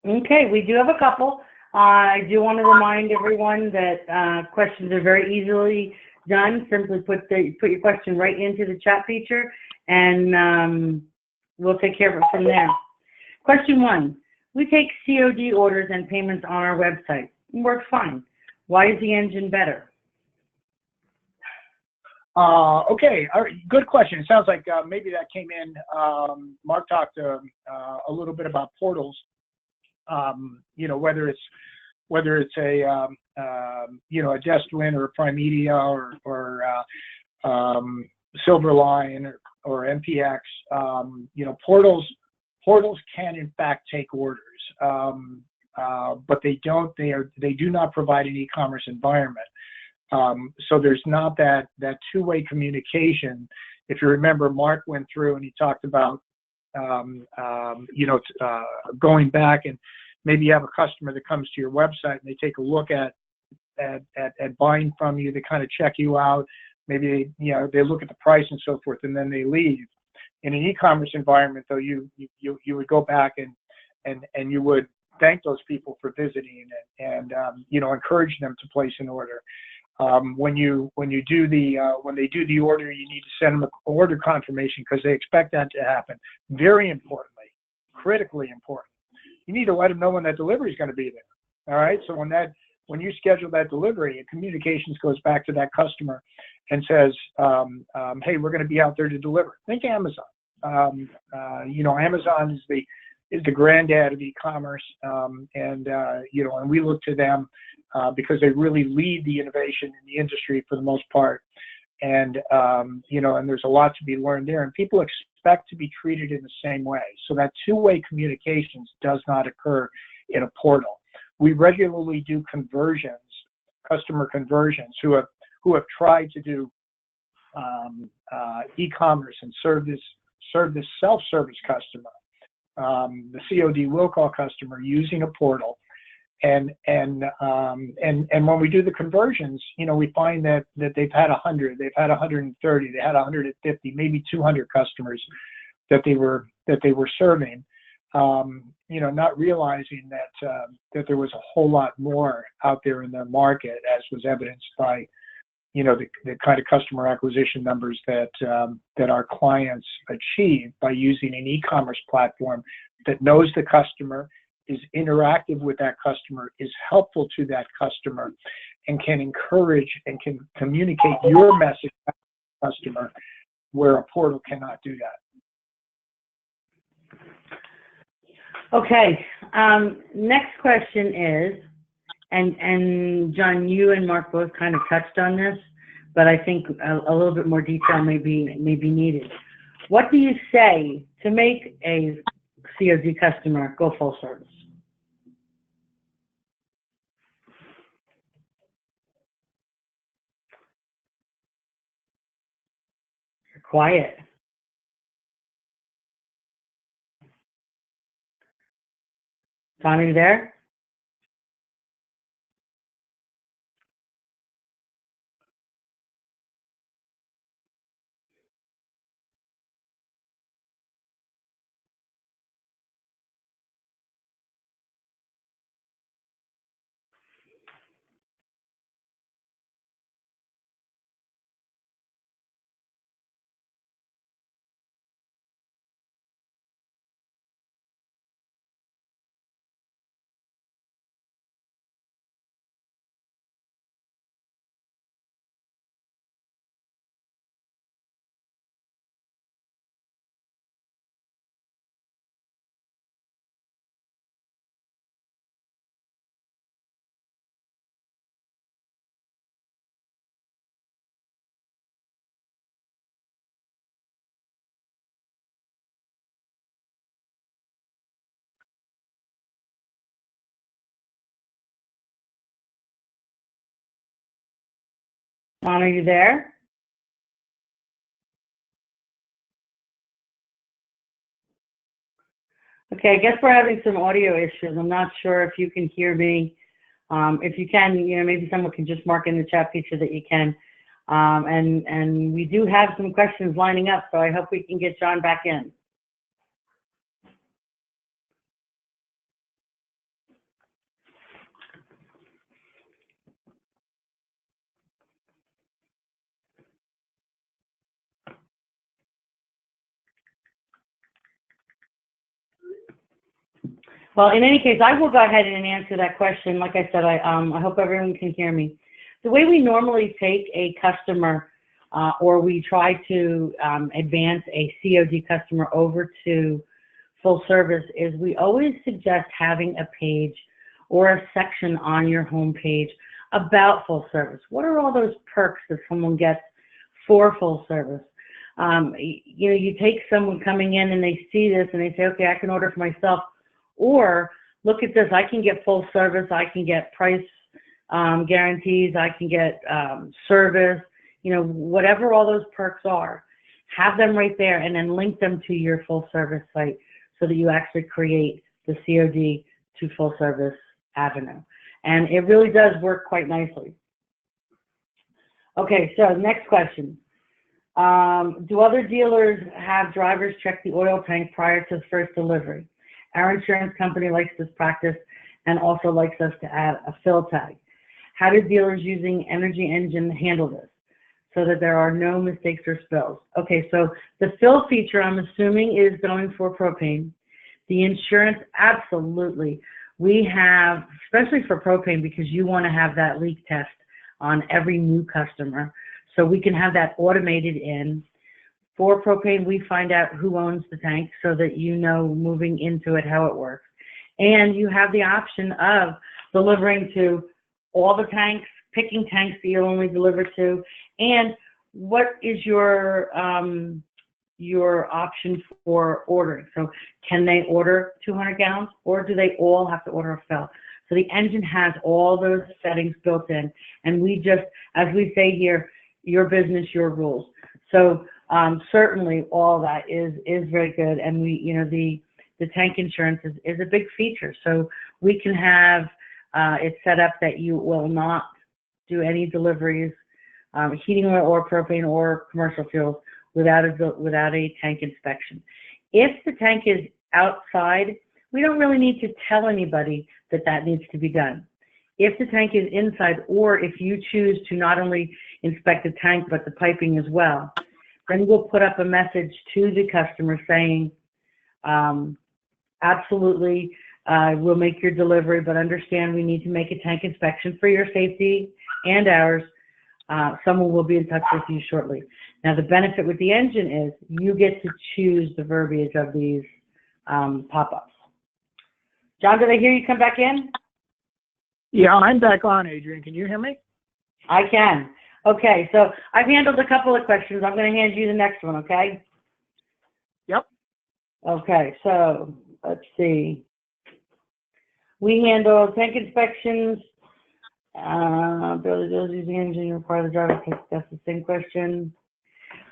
Okay, we do have a couple. I do want to remind everyone that questions are very easily done. Simply put your question right into the chat feature, and we'll take care of it from there. Question 1. We take COD orders and payments on our website. It works fine. Why is the engine better? Okay, all right, good question. It sounds like maybe that came in. Mark talked a little bit about portals. You know, whether it's a you know, a Destwin or a Primedia or Silverline or MPX. You know, portals can in fact take orders, but they do not provide an e-commerce environment. So there's not that two-way communication. If you remember, Mark went through and he talked about you know, going back, and maybe you have a customer that comes to your website and they take a look at buying from you. They kind of check you out. Maybe they look at the price and so forth, and then they leave. In an e-commerce environment, though, you would go back and you would thank those people for visiting and you know, encourage them to place an order. When they do the order, you need to send them an order confirmation because they expect that to happen. Very importantly, critically important. You need to let them know when that delivery is going to be there. All right. So when you schedule that delivery, communications goes back to that customer and says, hey, we're going to be out there to deliver. Think Amazon. Amazon is the granddad of e-commerce, and we look to them because they really lead the innovation in the industry for the most part. And and there's a lot to be learned there, and people expect to be treated in the same way. So that two-way communications does not occur in a portal. We regularly do conversions, customer conversions, who have tried to do e-commerce and serve this self-service customer, the COD will call customer using a portal, and when we do the conversions, we find that they've had 100, they've had 130, they had 150, maybe 200 customers that they were serving, not realizing that there was a whole lot more out there in the market, as was evidenced by the kind of customer acquisition numbers that our clients achieve by using an e-commerce platform that knows the customer, is interactive with that customer, is helpful to that customer, and can encourage and can communicate your message to the customer, where a portal cannot do that. Okay. Next question is, and John, you and Mark both kind of touched on this, but I think a little bit more detail may be needed. What do you say to make a COD customer go full service? You're quiet. John, are you there? John, are you there? Okay, I guess we're having some audio issues. I'm not sure if you can hear me. If you can, maybe someone can just mark in the chat feature that you can. And we do have some questions lining up, so I hope we can get John back in. Well, in any case, I will go ahead and answer that question. Like I said, I hope everyone can hear me. The way we normally take a customer or we try to advance a COD customer over to full service is we always suggest having a page or a section on your home page about full service. What are all those perks that someone gets for full service? You take someone coming in and they see this and they say, okay, I can order for myself. Or look at this, I can get full service, I can get price guarantees, I can get service, whatever all those perks are, have them right there and then link them to your full service site so that you actually create the COD to full service avenue. And it really does work quite nicely. Okay, so next question. Do other dealers have drivers check the oil tank prior to the first delivery? Our insurance company likes this practice and also likes us to add a fill tag. How do dealers using Energy Engine handle this so that there are no mistakes or spills? Okay, so the fill feature, I'm assuming, is going for propane. The insurance, absolutely. We have, especially for propane, because you want to have that leak test on every new customer. So we can have that automated in. For propane, we find out who owns the tank so that you know moving into it how it works. And you have the option of delivering to all the tanks, picking tanks that you'll only deliver to, and what is your option for ordering. So can they order 200 gallons, or do they all have to order a fill? So the engine has all those settings built in, and we just, as we say here, your business, your rules. So certainly all that is very good, and we, you know, the tank insurance is a big feature. So we can have it set up that you will not do any deliveries, heating oil or propane or commercial fuels without a tank inspection. If the tank is outside, we don't really need to tell anybody that needs to be done. If the tank is inside, or if you choose to not only inspect the tank but the piping as well, then we'll put up a message to the customer saying, absolutely, we'll make your delivery, but understand we need to make a tank inspection for your safety and ours. Someone will be in touch with you shortly. Now, the benefit with the engine is you get to choose the verbiage of these pop-ups. John, did I hear you come back in? Yeah, I'm back on, Adrian. Can you hear me? I can. Okay, so I've handled a couple of questions. I'm going to hand you the next one, okay? Yep. Okay, so let's see. We handle tank inspections. Builders using engine require the driver. That's the same question.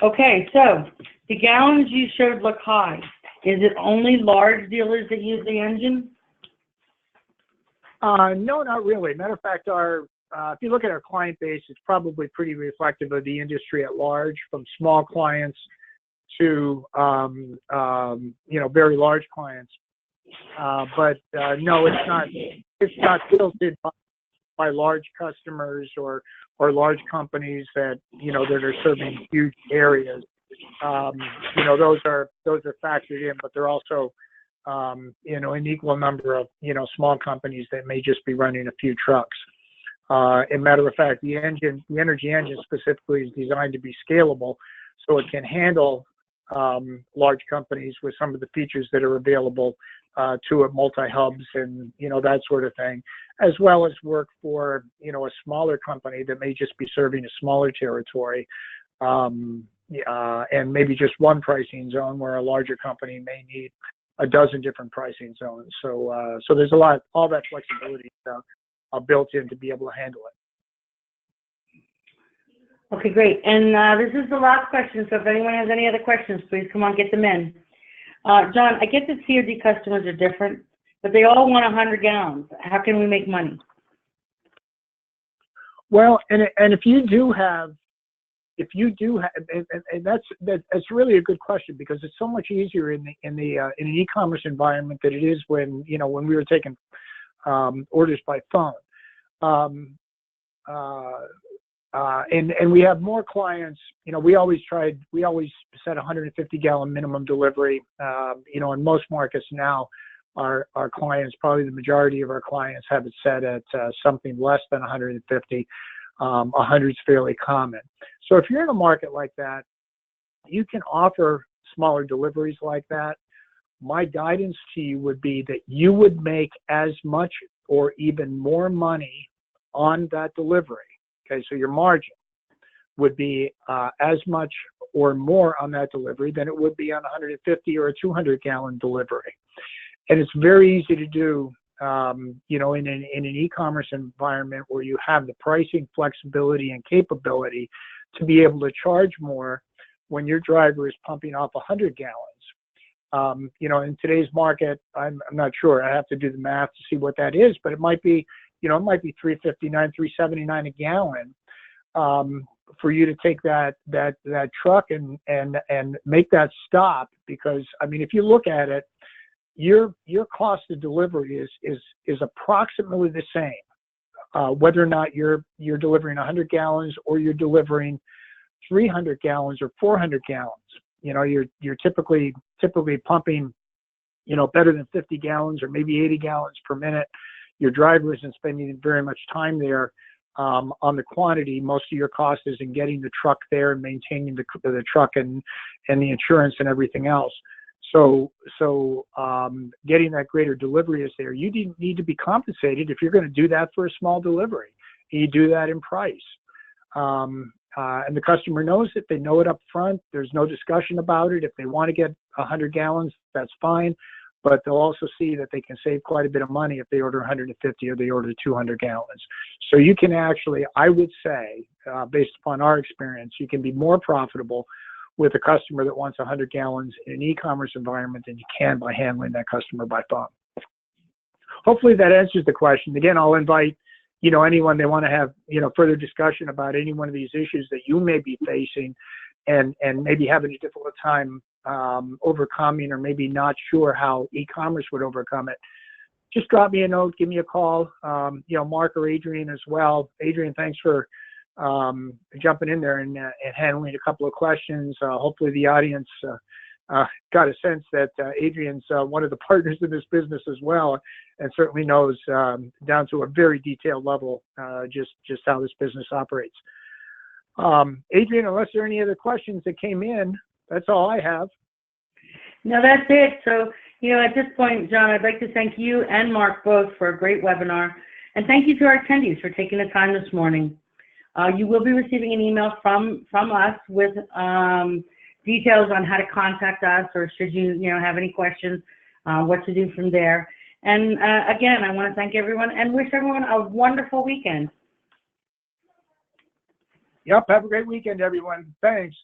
Okay, so the gallons you showed look high. Is it only large dealers that use the engine? No, not really. Matter of fact, if you look at our client base, it's probably pretty reflective of the industry at large, from small clients to very large clients. But no, it's not. It's not filtered by large customers or large companies that that are serving huge areas. Those are factored in, but they're also an equal number of small companies that may just be running a few trucks. As a matter of fact, the energy engine specifically is designed to be scalable, so it can handle large companies with some of the features that are available to it, multi-hubs and that sort of thing, as well as work for a smaller company that may just be serving a smaller territory, and maybe just one pricing zone, where a larger company may need a dozen different pricing zones. So there's all that flexibility built in to be able to handle it. Okay, great. And this is the last question, so if anyone has any other questions, please come on, get them in. John, I get that COD customers are different, but they all want 100 gallons. How can we make money? Well, and if you do have, and that's really a good question, because it's so much easier in an e-commerce environment than it is when we were taking orders by phone. And we have more clients. We always set 150 gallon minimum delivery. In most markets now, our clients, probably the majority of our clients, have it set at something less than 150. 100 is fairly common. So if you're in a market like that, you can offer smaller deliveries like that. My guidance to you would be that you would make as much or even more money on that delivery. Okay, so your margin would be as much or more on that delivery than it would be on a 150 or a 200 gallon delivery. And it's very easy to do, in an e-commerce environment where you have the pricing flexibility and capability to be able to charge more when your driver is pumping off 100 gallons. In today's market, I'm not sure. I have to do the math to see what that is, but it might be, it might be $3.59, $3.79 a gallon for you to take that truck and make that stop. Because if you look at it, your cost of delivery is approximately the same, whether or not you're delivering 100 gallons or you're delivering 300 gallons or 400 gallons. You're typically pumping better than 50 gallons or maybe 80 gallons per minute, your driver isn't spending very much time there on the quantity. Most of your cost is in getting the truck there and maintaining the truck and the insurance and everything else. So getting that greater delivery is there. You need to be compensated if you're going to do that for a small delivery. You do that in price. And the customer knows it. They know it up front. There's no discussion about it. If they want to get 100 gallons, that's fine. But they'll also see that they can save quite a bit of money if they order 150 or they order 200 gallons. So you can actually, I would say, based upon our experience, you can be more profitable with a customer that wants 100 gallons in an e-commerce environment than you can by handling that customer by phone. Hopefully that answers the question. Again, I'll invite, anyone they want to have, further discussion about any one of these issues that you may be facing and maybe having a difficult time overcoming, or maybe not sure how e-commerce would overcome it. Just drop me a note, give me a call, Mark or Adrian as well. Adrian, thanks for jumping in there and handling a couple of questions. Hopefully the audience got a sense that Adrian's one of the partners in this business as well, and certainly knows down to a very detailed level just how this business operates. Adrian, unless there are any other questions that came in, that's all I have. No, that's it. So, at this point, John, I'd like to thank you and Mark both for a great webinar, and thank you to our attendees for taking the time this morning. You will be receiving an email from us with details on how to contact us, or should you, have any questions, what to do from there. And again, I want to thank everyone and wish everyone a wonderful weekend. Yep, have a great weekend, everyone. Thanks.